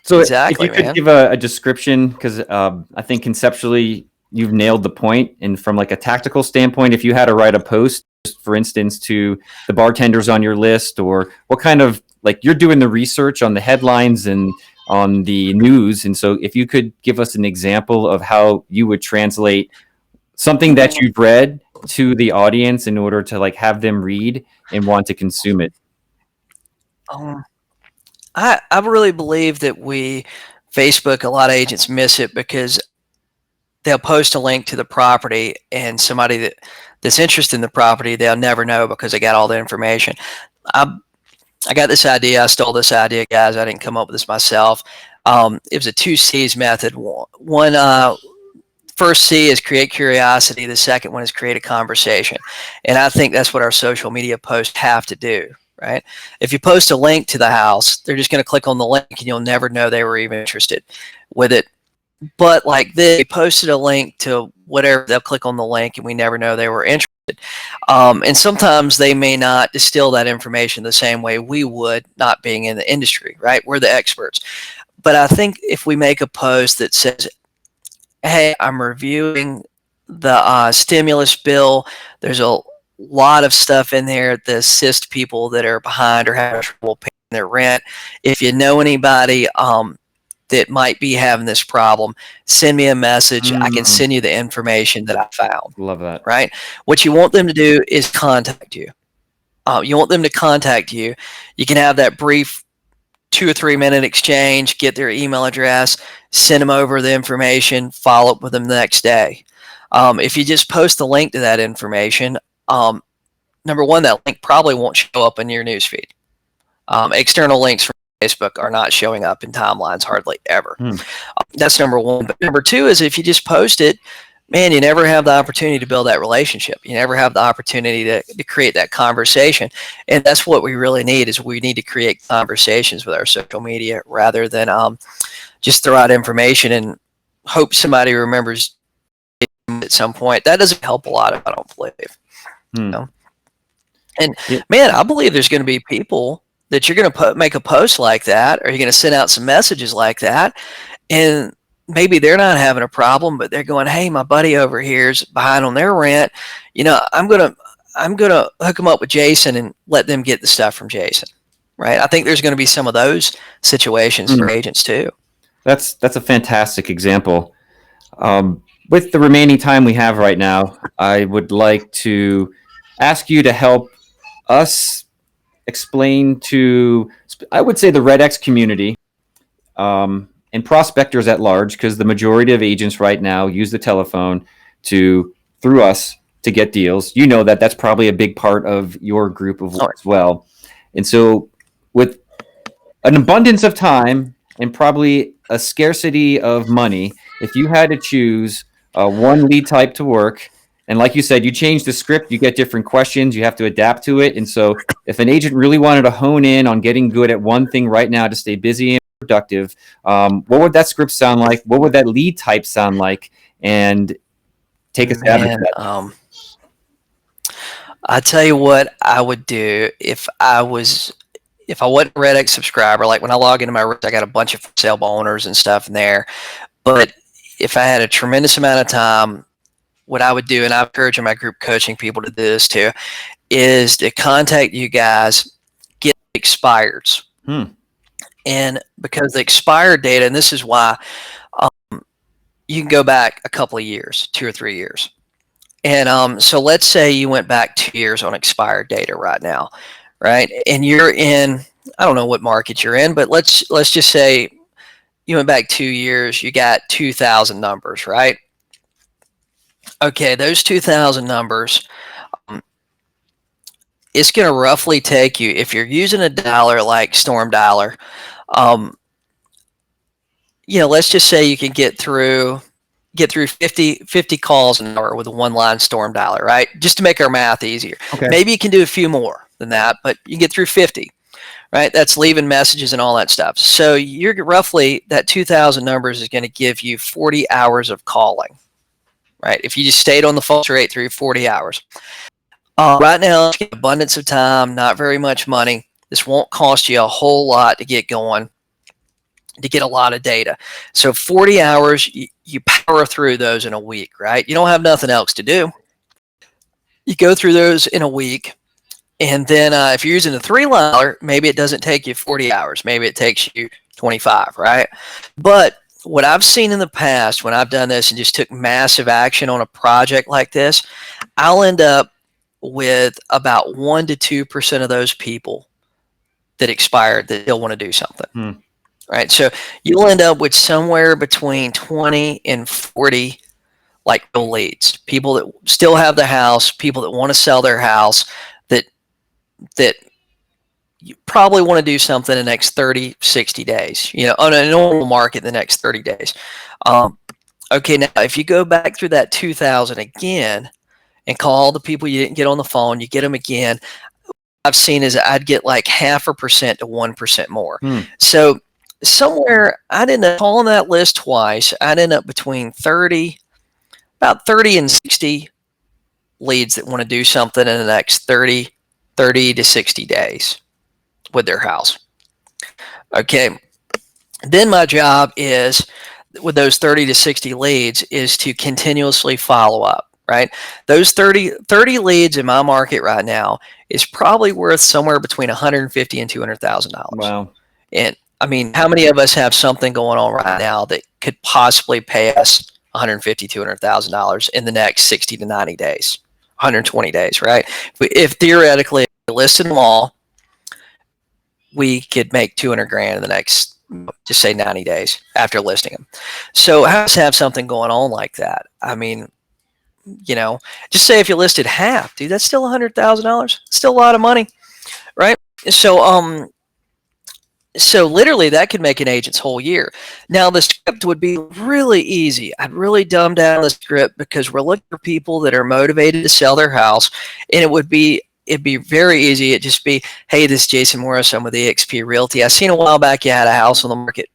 So exactly, if you could give a description, because I think conceptually you've nailed the point. And from like a tactical standpoint, if you had to write a post, just for instance, to the bartenders on your list, or what kind of, like, you're doing the research on the headlines and on the news. And so if you could give us an example of how you would translate something that you've read to the audience in order to like have them read and want to consume it. I really believe that Facebook, a lot of agents miss it because they'll post a link to the property, and somebody that's interested in the property, they'll never know because they got all the information. I got this idea. I stole this idea, guys. I didn't come up with this myself. It was a 2 C's method. One, first C is create curiosity. The second one is create a conversation. And I think that's what our social media posts have to do, right? If you post a link to the house, they're just going to click on the link and you'll never know they were even interested with it. But like they posted a link to whatever, they'll click on the link and we never know they were interested. And sometimes they may not distill that information the same way we would, not being in the industry, right? We're the experts. But I think if we make a post that says, hey, I'm reviewing the stimulus bill, there's a lot of stuff in there to assist people that are behind or have trouble paying their rent. If you know anybody that might be having this problem, send me a message. I can send you the information that I found. Love that. Right? What you want them to do is contact you. You want them to contact you. You can have that brief 2 or 3 minute exchange, get their email address, send them over the information, follow up with them the next day. If you just post the link to that information, number one, that link probably won't show up in your newsfeed. External links from Facebook are not showing up in timelines hardly ever. That's number one. But number two is if you just post it, man, you never have the opportunity to build that relationship. You never have the opportunity to create that conversation. And that's what we really need, is we need to create conversations with our social media rather than just throw out information and hope somebody remembers at some point. That doesn't help a lot, I don't believe. You know? And man, I believe there's going to be people that you're going to make a post like that, or you're going to send out some messages like that, and maybe they're not having a problem, but they're going, hey, my buddy over here's behind on their rent. I'm gonna hook them up with Jason and let them get the stuff from Jason. Right? I think there's going to be some of those situations for agents too. That's a fantastic example. With the remaining time we have right now, I would like to ask you to help us explain to, I would say, the REDX community and prospectors at large, because the majority of agents right now use the telephone through us to get deals. You know that that's probably a big part of your group of work as well. And so with an abundance of time and probably a scarcity of money, if you had to choose one lead type to work, and like you said, you change the script, you get different questions, you have to adapt to it. And so if an agent really wanted to hone in on getting good at one thing right now to stay busy and productive, what would that script sound like? What would that lead type sound like? And take a stab at that. I tell you what I would do if I wasn't a REDX subscriber. Like when I log into my REDX, I got a bunch of sale owners and stuff in there. But if I had a tremendous amount of time, what I would do, and I'm encouraging my group coaching people to do this too, is to contact you guys, get expireds. And because the expired data, and this is why you can go back a couple of years, 2 or 3 years. And so let's say you went back 2 years on expired data right now, right? And you're in, I don't know what market you're in, but let's just say you went back 2 years, you got 2,000 numbers, right? Okay, those 2,000 numbers, it's going to roughly take you, if you're using a dialer like Storm Dialer, let's just say you can get through 50 calls an hour with a one-line Storm Dialer, right? Just to make our math easier. Okay. Maybe you can do a few more than that, but you can get through 50, right? That's leaving messages and all that stuff. So you're roughly, that 2,000 numbers is going to give you 40 hours of calling, right? If you just stayed on the phone straight through 40 hours. Right now, it's abundance of time, not very much money. This won't cost you a whole lot to get going, to get a lot of data. So 40 hours, you power through those in a week, right? You don't have nothing else to do. You go through those in a week. And then if you're using a 3-liner, maybe it doesn't take you 40 hours. Maybe it takes you 25, right? But what I've seen in the past when I've done this and just took massive action on a project like this, I'll end up with about 1 to 2% of those people that expired that still want to do something. Right? So you'll end up with somewhere between 20 and 40 like real leads, people that still have the house, people that want to sell their house, that you probably want to do something in the next 30, 60 days, on a normal market, the next 30 days. Okay, now if you go back through that 2,000 again and call all the people you didn't get on the phone, you get them again, I've seen is I'd get like 0.5% to 1% more. So somewhere I'd end up calling that list twice. I'd end up between about 30 and 60 leads that want to do something in the next 30 to 60 days with their house. Okay. Then my job is, with those 30 to 60 leads, is to continuously follow up, right? Those 30 leads in my market right now is probably worth somewhere between $150,000 and $200,000. Wow. And I mean, how many of us have something going on right now that could possibly pay us $150,000, $200,000 in the next 60 to 90 days, 120 days, right? If theoretically we listed them all, we could make 200 grand in the next, just say 90 days after listing them. So how does have something going on like that? I mean, just say if you listed half, dude, that's still $100,000. Still a lot of money, right? So literally that could make an agent's whole year. Now the script would be really easy. I'd really dumb down the script because we're looking for people that are motivated to sell their house, and it'd be very easy. It'd just be, hey, this is Jason Morris. I'm with eXp Realty. I seen a while back you had a house on the market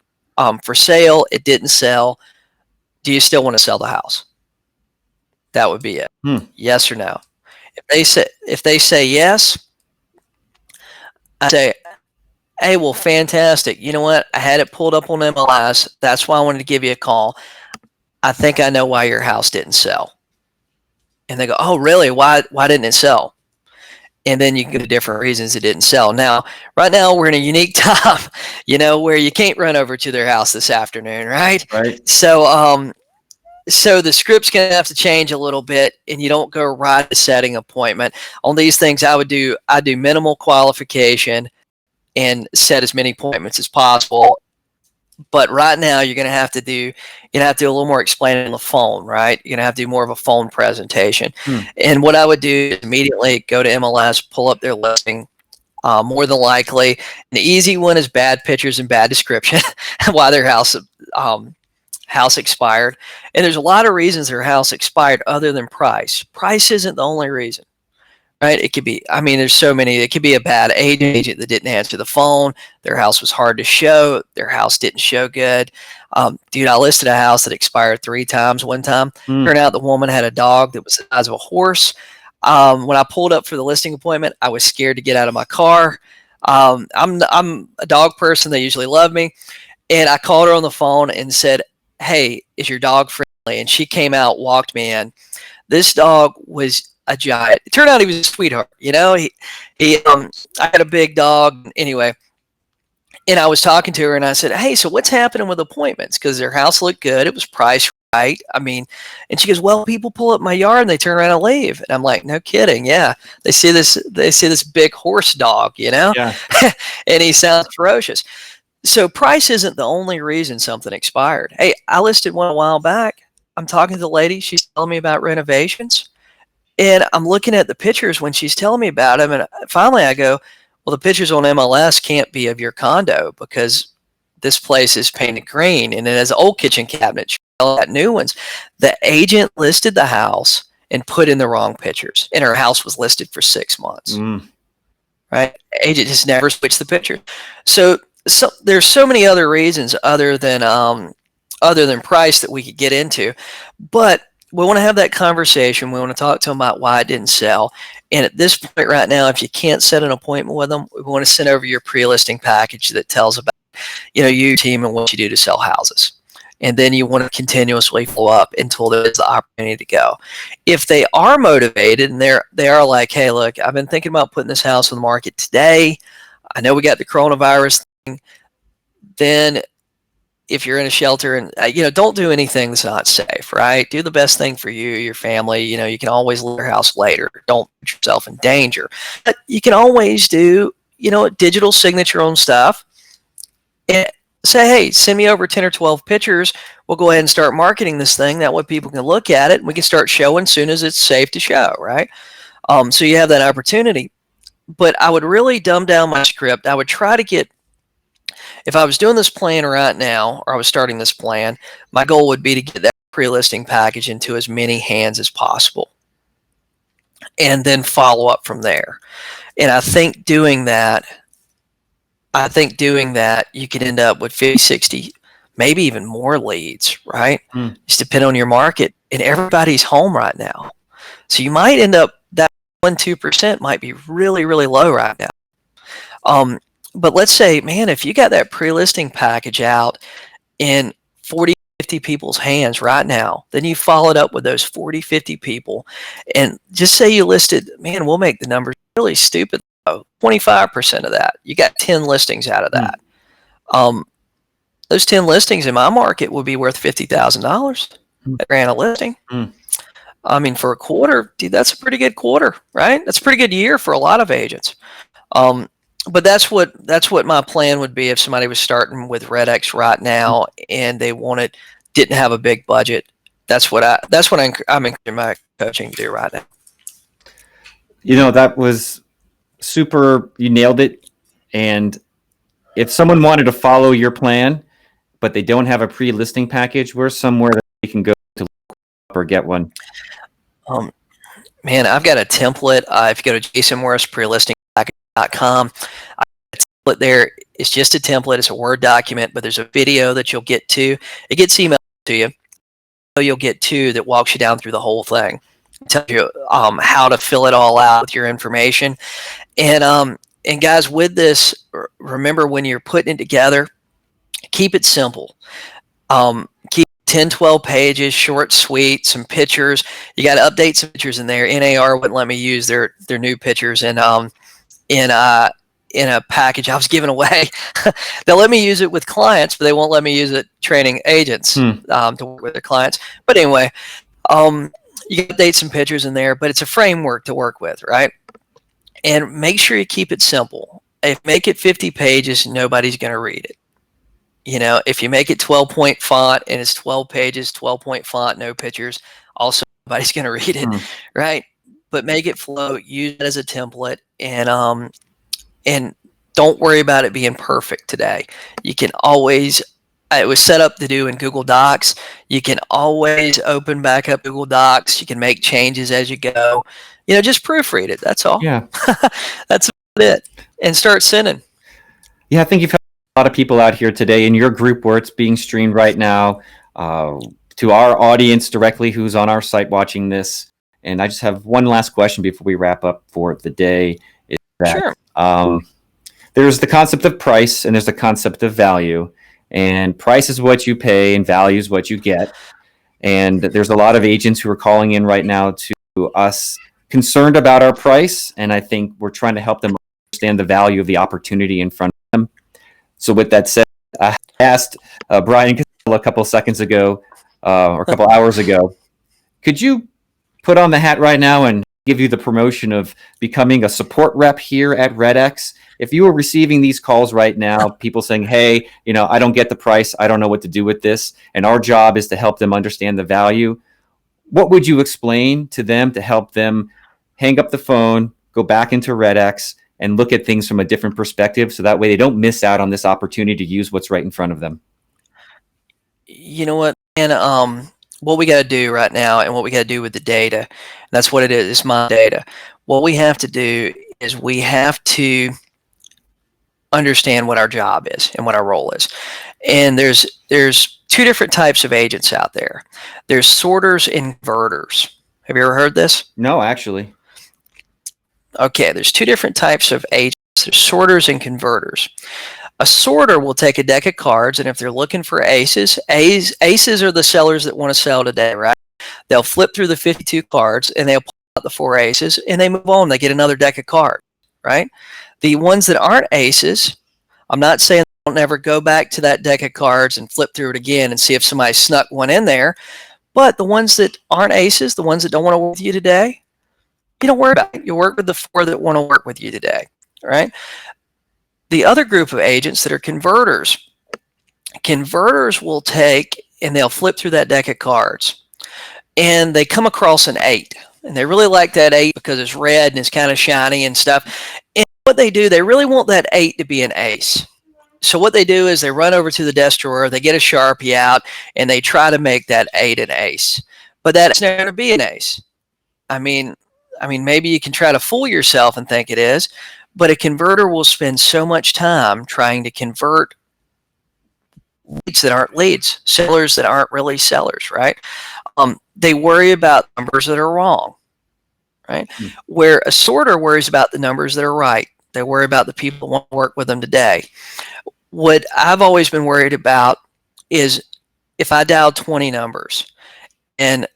for sale. It didn't sell. Do you still want to sell the house? That would be it. Yes or no. If they say yes, I say, hey, well, fantastic. You know what? I had it pulled up on MLS. That's why I wanted to give you a call. I think I know why your house didn't sell. And they go, oh, really? Why didn't it sell? And then you can go to different reasons it didn't sell. Now, right now, we're in a unique time, where you can't run over to their house this afternoon, right? Right. So So the script's going to have to change a little bit, and you don't go right to setting appointment. On these things, I do minimal qualification and set as many appointments as possible. But right now, you're going to have to do a little more explaining on the phone, right? You're going to have to do more of a phone presentation. And what I would do is immediately go to MLS, pull up their listing. More than likely, the easy one is bad pictures and bad description. Why their house expired, and there's a lot of reasons their house expired other than price. Price isn't the only reason, right? It could be, there's so many. It could be a bad agent that didn't answer the phone. Their house was hard to show. Their house didn't show good. Dude, I listed a house that expired 3 times one time. Turned out the woman had a dog that was the size of a horse. When I pulled up for the listing appointment, I was scared to get out of my car. I'm a dog person. They usually love me. And I called her on the phone and said, "Hey, is your dog friendly?" And she came out, walked me in. This dog was a giant. It turned out he was a sweetheart. I had a big dog anyway. And I was talking to her and I said, "Hey, so what's happening with appointments?" Because their house looked good. It was priced right. And she goes, "Well, people pull up my yard and they turn around and leave." And I'm like, "No kidding. Yeah. They see this big horse dog, Yeah. and he sounds ferocious." So price isn't the only reason something expired. Hey, I listed one a while back. I'm talking to the lady. She's telling me about renovations. And I'm looking at the pictures when she's telling me about them. And finally I go, "Well, the pictures on MLS can't be of your condo because this place is painted green. And it has old kitchen cabinets. Got new ones." The agent listed the house and put in the wrong pictures. And her house was listed for 6 months. Right? Agent just never switched the picture. So there's so many other reasons other than price that we could get into, but we want to have that conversation. We want to talk to them about why it didn't sell. And at this point right now, if you can't set an appointment with them, we want to send over your pre-listing package that tells about your team and what you do to sell houses. And then you want to continuously follow up until there's the opportunity to go. If they are motivated and they are like, "Hey, look, I've been thinking about putting this house on the market today. I know we got the coronavirus thing." Then if you're in a shelter and, don't do anything that's not safe, right? Do the best thing for you, your family. You can always leave your house later. Don't put yourself in danger. But you can always do, a digital signature on stuff and say, "Hey, send me over 10 or 12 pictures. We'll go ahead and start marketing this thing. That way people can look at it and we can start showing as soon as it's safe to show," right? So you have that opportunity. But I would really dumb down my script. I would try to get, if I was doing this plan right now, or I was starting this plan, my goal would be to get that pre-listing package into as many hands as possible and then follow up from there. And I think doing that, you could end up with 50, 60, maybe even more leads, right? Just depending on your market. And everybody's home right now. So you might end up, that 1-2% might be really, really low right now. But let's say, man, if you got that pre-listing package out in 40, 50 people's hands right now, then you followed up with those 40, 50 people. And just say you listed, man, we'll make the numbers really stupid, though, 25% of that. You got 10 listings out of that. Those 10 listings in my market would be worth $50,000 at grand a listing. For a quarter, dude, that's a pretty good quarter, right? That's a pretty good year for a lot of agents. But that's what my plan would be if somebody was starting with REDX right now and they didn't have a big budget. That's what I'm encouraging my coaching to do right now. That was super. You nailed it. And if someone wanted to follow your plan, but they don't have a pre-listing package, where's somewhere that they can go to look up or get one? Man, I've got a template. If you go to jasonmorrisprelistingpackage.com, a template there. It's just a template. It's a Word document, but there's a video that you'll get to. It gets emailed to you. You'll get to that walks you down through the whole thing. It tells you how to fill it all out with your information. And guys, with this, remember when you're putting it together, keep it simple. Keep 10, 12 pages, short, sweet, some pictures. You got to update some pictures in there. NAR wouldn't let me use their new pictures in in a package I was giving away. They'll let me use it with clients, but they won't let me use it training agents to work with their clients. But anyway, you got dates and pictures in there, but it's a framework to work with, right? And make sure you keep it simple. If you make it 50 pages, nobody's going to read it. You know, if you make it 12-point font and it's 12 pages, 12-point font, no pictures, also nobody's going to read it, right? But make it flow, use it as a template, and don't worry about it being perfect today. You can always, it was set up to do in Google Docs. You can always open back up Google Docs. You can make changes as you go. You know, just proofread it. That's all. Yeah. That's it. And start sending. Yeah, I think you've had a lot of people out here today in your group where it's being streamed right now, to our audience directly who's on our site watching this. And I just have one last question before we wrap up for the day. Is that, sure. There's the concept of price and there's the concept of value. And price is what you pay and value is what you get. And there's a lot of agents who are calling in right now to us concerned about our price. And I think we're trying to help them understand the value of the opportunity in front of them. So with that said, I asked Brian a couple seconds ago, or a couple hours ago, could you put on the hat right now and give you the promotion of becoming a support rep here at REDX? If you were receiving these calls right now, people saying, hey, you know, I don't get the price, I don't know what to do with this, and our job is to help them understand the value, what would you explain to them to help them hang up the phone, go back into REDX, and look at things from a different perspective so that way they don't miss out on this opportunity to use what's right in front of them? You know what, and what we got to do right now and what we got to do with the data, that's what it is, it's my data. What we have to do is we have to understand what our job is and what our role is. And there's two different types of agents out there. There's sorters and converters. Have you ever heard this? No, actually. Okay, there's two different types of agents. There's sorters and converters. A sorter will take a deck of cards, and if they're looking for aces, aces are the sellers that want to sell today, right? They'll flip through the 52 cards, and they'll pull out the 4 aces, and they move on. They get another deck of cards, right? The ones that aren't aces, I'm not saying don't ever go back to that deck of cards and flip through it again and see if somebody snuck one in there, but the ones that aren't aces, the ones that don't want to work with you today, you don't worry about it. You work with the 4 that want to work with you today, right? The other group of agents that are converters, converters will take and they'll flip through that deck of cards and they come across an 8 and they really like that 8 because it's red and it's kind of shiny and stuff. And what they do, they really want that 8 to be an ace. So what they do is they run over to the desk drawer, they get a Sharpie out, and they try to make that 8 an ace. But that's never going to be an ace. I mean, maybe you can try to fool yourself and think it is, but a converter will spend so much time trying to convert leads that aren't leads, sellers that aren't really sellers, right? They worry about numbers that are wrong, right? Where a sorter worries about the numbers that are right. They worry about the people who want to work with them today. What I've always been worried about is if I dial 20 numbers and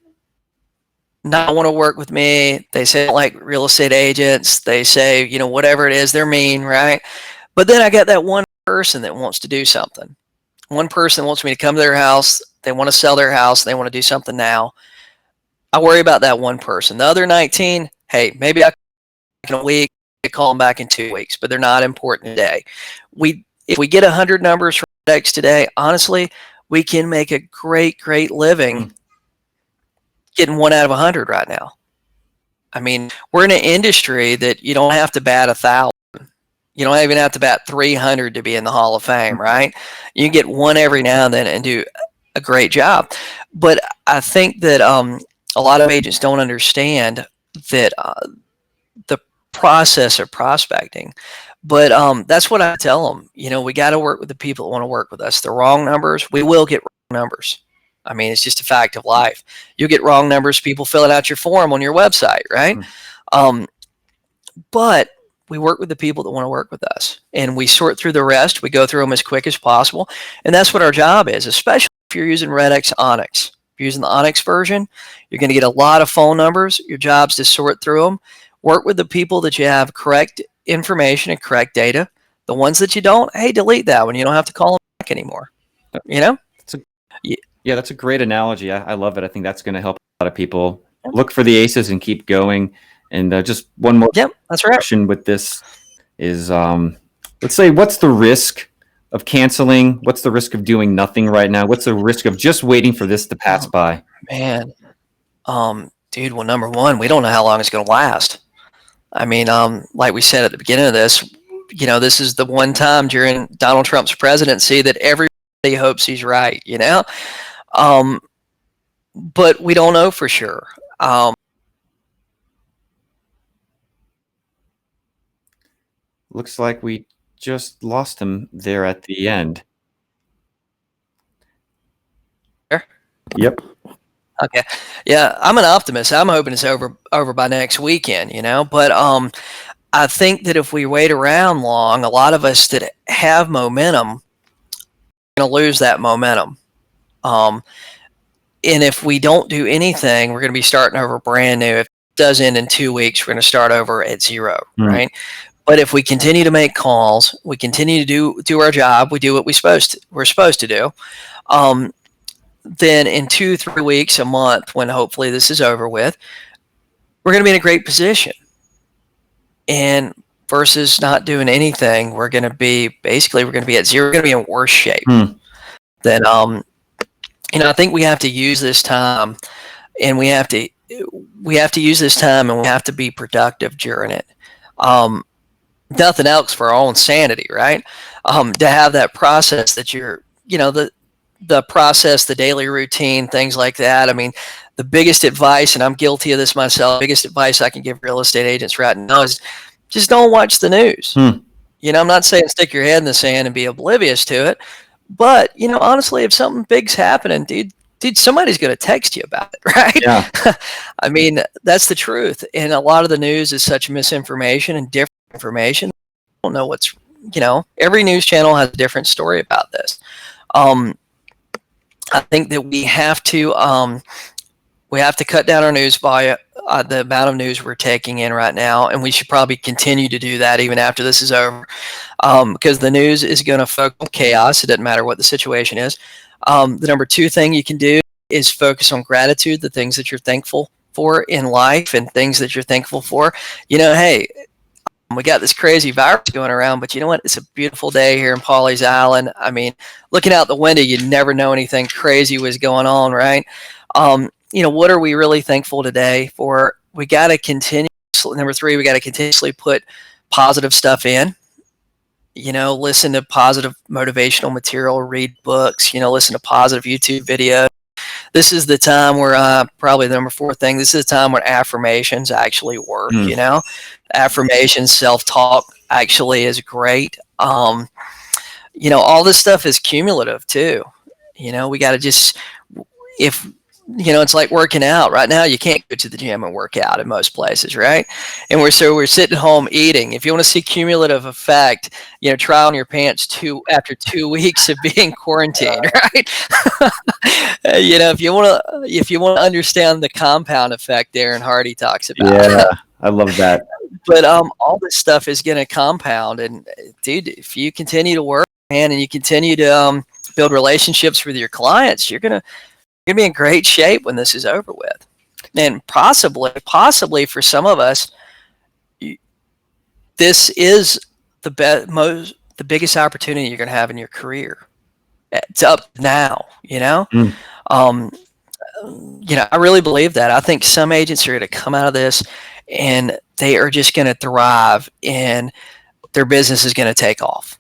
not want to work with me, they say like real estate agents, they say, you know, whatever it is, they're mean, right? But then I got that one person that wants to do something. One person wants me to come to their house, they want to sell their house, they want to do something now. I worry about that one person. The other 19, hey, maybe I can in a week, I call them back in 2 weeks, but they're not important today. If we get 100 numbers from REDX today, honestly, we can make a great living getting 1 out of 100 right now. I mean, we're in an industry that you don't have to bat 1,000. You don't even have to bat 300 to be in the Hall of Fame, right? You can get 1 every now and then and do a great job. But I think that a lot of agents don't understand that the process of prospecting. But that's what I tell them. You know, we got to work with the people that want to work with us. The wrong numbers, we will get wrong numbers. I mean, it's just a fact of life. You get wrong numbers, people filling out your form on your website, right? But we work with the people that want to work with us, and we sort through the rest. We go through them as quick as possible, and that's what our job is, especially if you're using REDX Onyx. If you're using the Onyx version, you're going to get a lot of phone numbers. Your job's to sort through them, work with the people that you have correct information and correct data. The ones that you don't, hey, delete that one. You don't have to call them back anymore. That's that's a great analogy. I love it. I think that's going to help a lot of people look for the aces and keep going. And just one more that's right. question with this is, let's say, what's the risk of canceling? What's the risk of doing nothing right now? What's the risk of just waiting for this to pass by? Man, dude, well, number one, we don't know how long it's going to last. I mean, like we said at the beginning of this, this is the one time during Donald Trump's presidency that everybody hopes he's right, but we don't know for sure. Looks like we just lost him there at the end. Yep. Okay. Yeah, I'm an optimist. I'm hoping it's over by next weekend, but I think that if we wait around long, a lot of us that have momentum are going to lose that momentum. And if we don't do anything, we're going to be starting over brand new. If it does end in 2 weeks, we're going to start over at zero, right? But if we continue to make calls, we continue to do our job, we do what we're supposed to do, then in 2-3 weeks, a month, when hopefully this is over with, we're going to be in a great position. And versus not doing anything, we're going to be at zero. We're going to be in worse shape. Then, I think we have to use this time, and we have to use this time, and we have to be productive during it. Nothing else for our own sanity, right? To have that process that you're, the process, the daily routine, things like that. I mean, the biggest advice, and I'm guilty of this myself, biggest advice I can give real estate agents right now is just don't watch the news. I'm not saying stick your head in the sand and be oblivious to it, but, honestly, if something big's happening, dude, somebody's going to text you about it, right? Yeah. I mean, that's the truth. And a lot of the news is such misinformation and different information. I don't know what's, every news channel has a different story about this. I think that we have to cut down our news by the amount of news we're taking in right now, and we should probably continue to do that even after this is over, because the news is going to focus on chaos. It doesn't matter what the situation is. The number two thing you can do is focus on gratitude, the things that you're thankful for in life and things that you're thankful for. Hey, we got this crazy virus going around, but you know what? It's a beautiful day here in Pawleys Island. I mean, looking out the window, you never know anything crazy was going on, right? What are we really thankful today for? We got to continue. Number three, we got to continuously put positive stuff in. Listen to positive motivational material, read books, listen to positive YouTube videos. This is the time where probably the number four thing, this is the time when affirmations actually work, affirmations, self-talk actually is great. All this stuff is cumulative too. We got to just, it's like working out right now. You can't go to the gym and work out in most places, right? And we're sitting home eating. If you want to see cumulative effect, try on your pants after 2 weeks of being quarantined, right? If you want to understand the compound effect, Darren Hardy talks about. Yeah, I love that. But all this stuff is going to compound, and dude, if you continue to work, man, and you continue to build relationships with your clients, you're gonna be in great shape when this is over with. And possibly for some of us, this is the biggest opportunity you're going to have in your career. It's up now, I really believe that. I think some agents are going to come out of this and they are just going to thrive and their business is going to take off.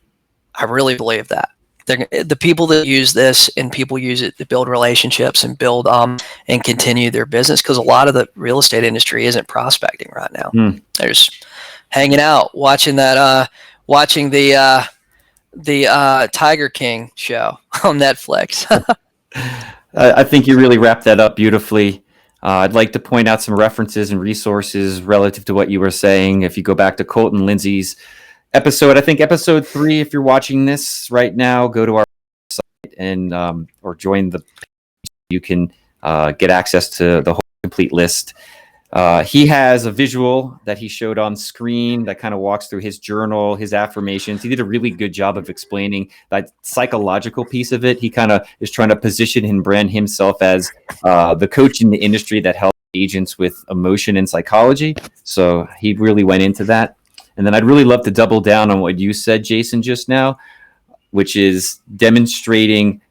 I really believe that. The people that use this and people use it to build relationships and build and continue their business, because a lot of the real estate industry isn't prospecting right now. They're just hanging out, watching the Tiger King show on Netflix. I think you really wrapped that up beautifully. I'd like to point out some references and resources relative to what you were saying. If you go back to Colton Lindsay's episode, I think episode 3, if you're watching this right now, go to our site and or join the page. You can get access to the whole complete list. He has a visual that he showed on screen that kind of walks through his journal, his affirmations. He did a really good job of explaining that psychological piece of it. He kind of is trying to position and brand himself as the coach in the industry that helps agents with emotion and psychology. So he really went into that. And then I'd really love to double down on what you said, Jason, just now, which is demonstrating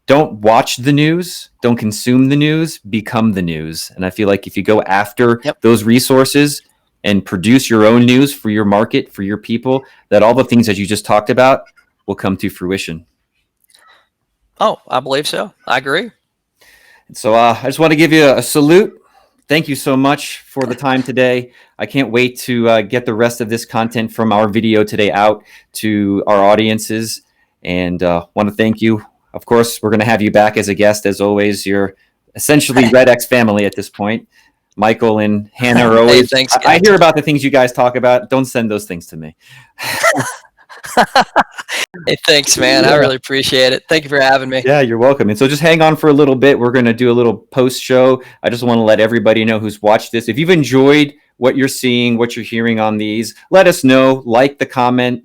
don't watch the news, don't consume the news, become the news. And I feel like if you go after those resources and produce your own news for your market, for your people, that all the things that you just talked about will come to fruition. Oh, I believe so. I agree. So I just want to give you a salute. Thank you so much for the time today. I can't wait to get the rest of this content from our video today out to our audiences, and want to thank you. Of course, we're going to have you back as a guest, as always. You're essentially REDX family at this point. Michael and Hannah are always. Hey, thanks, I hear about the things you guys talk about. Don't send those things to me. Hey, thanks, man. I really appreciate it. Thank you for having me. Yeah, you're welcome. And so just hang on for a little bit. We're going to do a little post show. I just want to let everybody know who's watched this. If you've enjoyed what you're seeing, what you're hearing on these, let us know. Like the comment,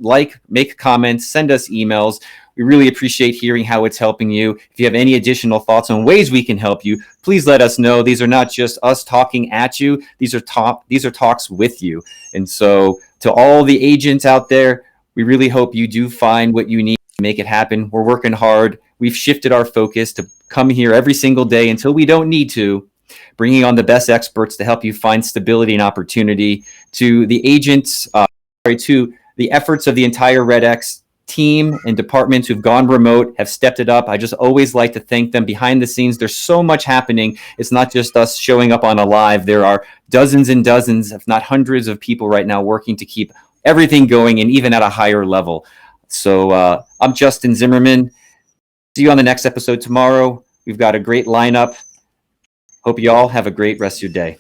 make comments, send us emails. We really appreciate hearing how it's helping you. If you have any additional thoughts on ways we can help you, please let us know. These are not just us talking at you. These are talks with you. And so to all the agents out there, we really hope you do find what you need to make it happen. We're working hard. We've shifted our focus to come here every single day until we don't need to, bringing on the best experts to help you find stability and opportunity. To the agents, to the efforts of the entire REDX team and departments who've gone remote, have stepped it up. I just always like to thank them. Behind the scenes, there's so much happening. It's not just us showing up on a live. There are dozens and dozens, if not hundreds of people right now working to keep everything going, and even at a higher level. So I'm Justin Zimmerman. See you on the next episode tomorrow. We've got a great lineup. Hope you all have a great rest of your day.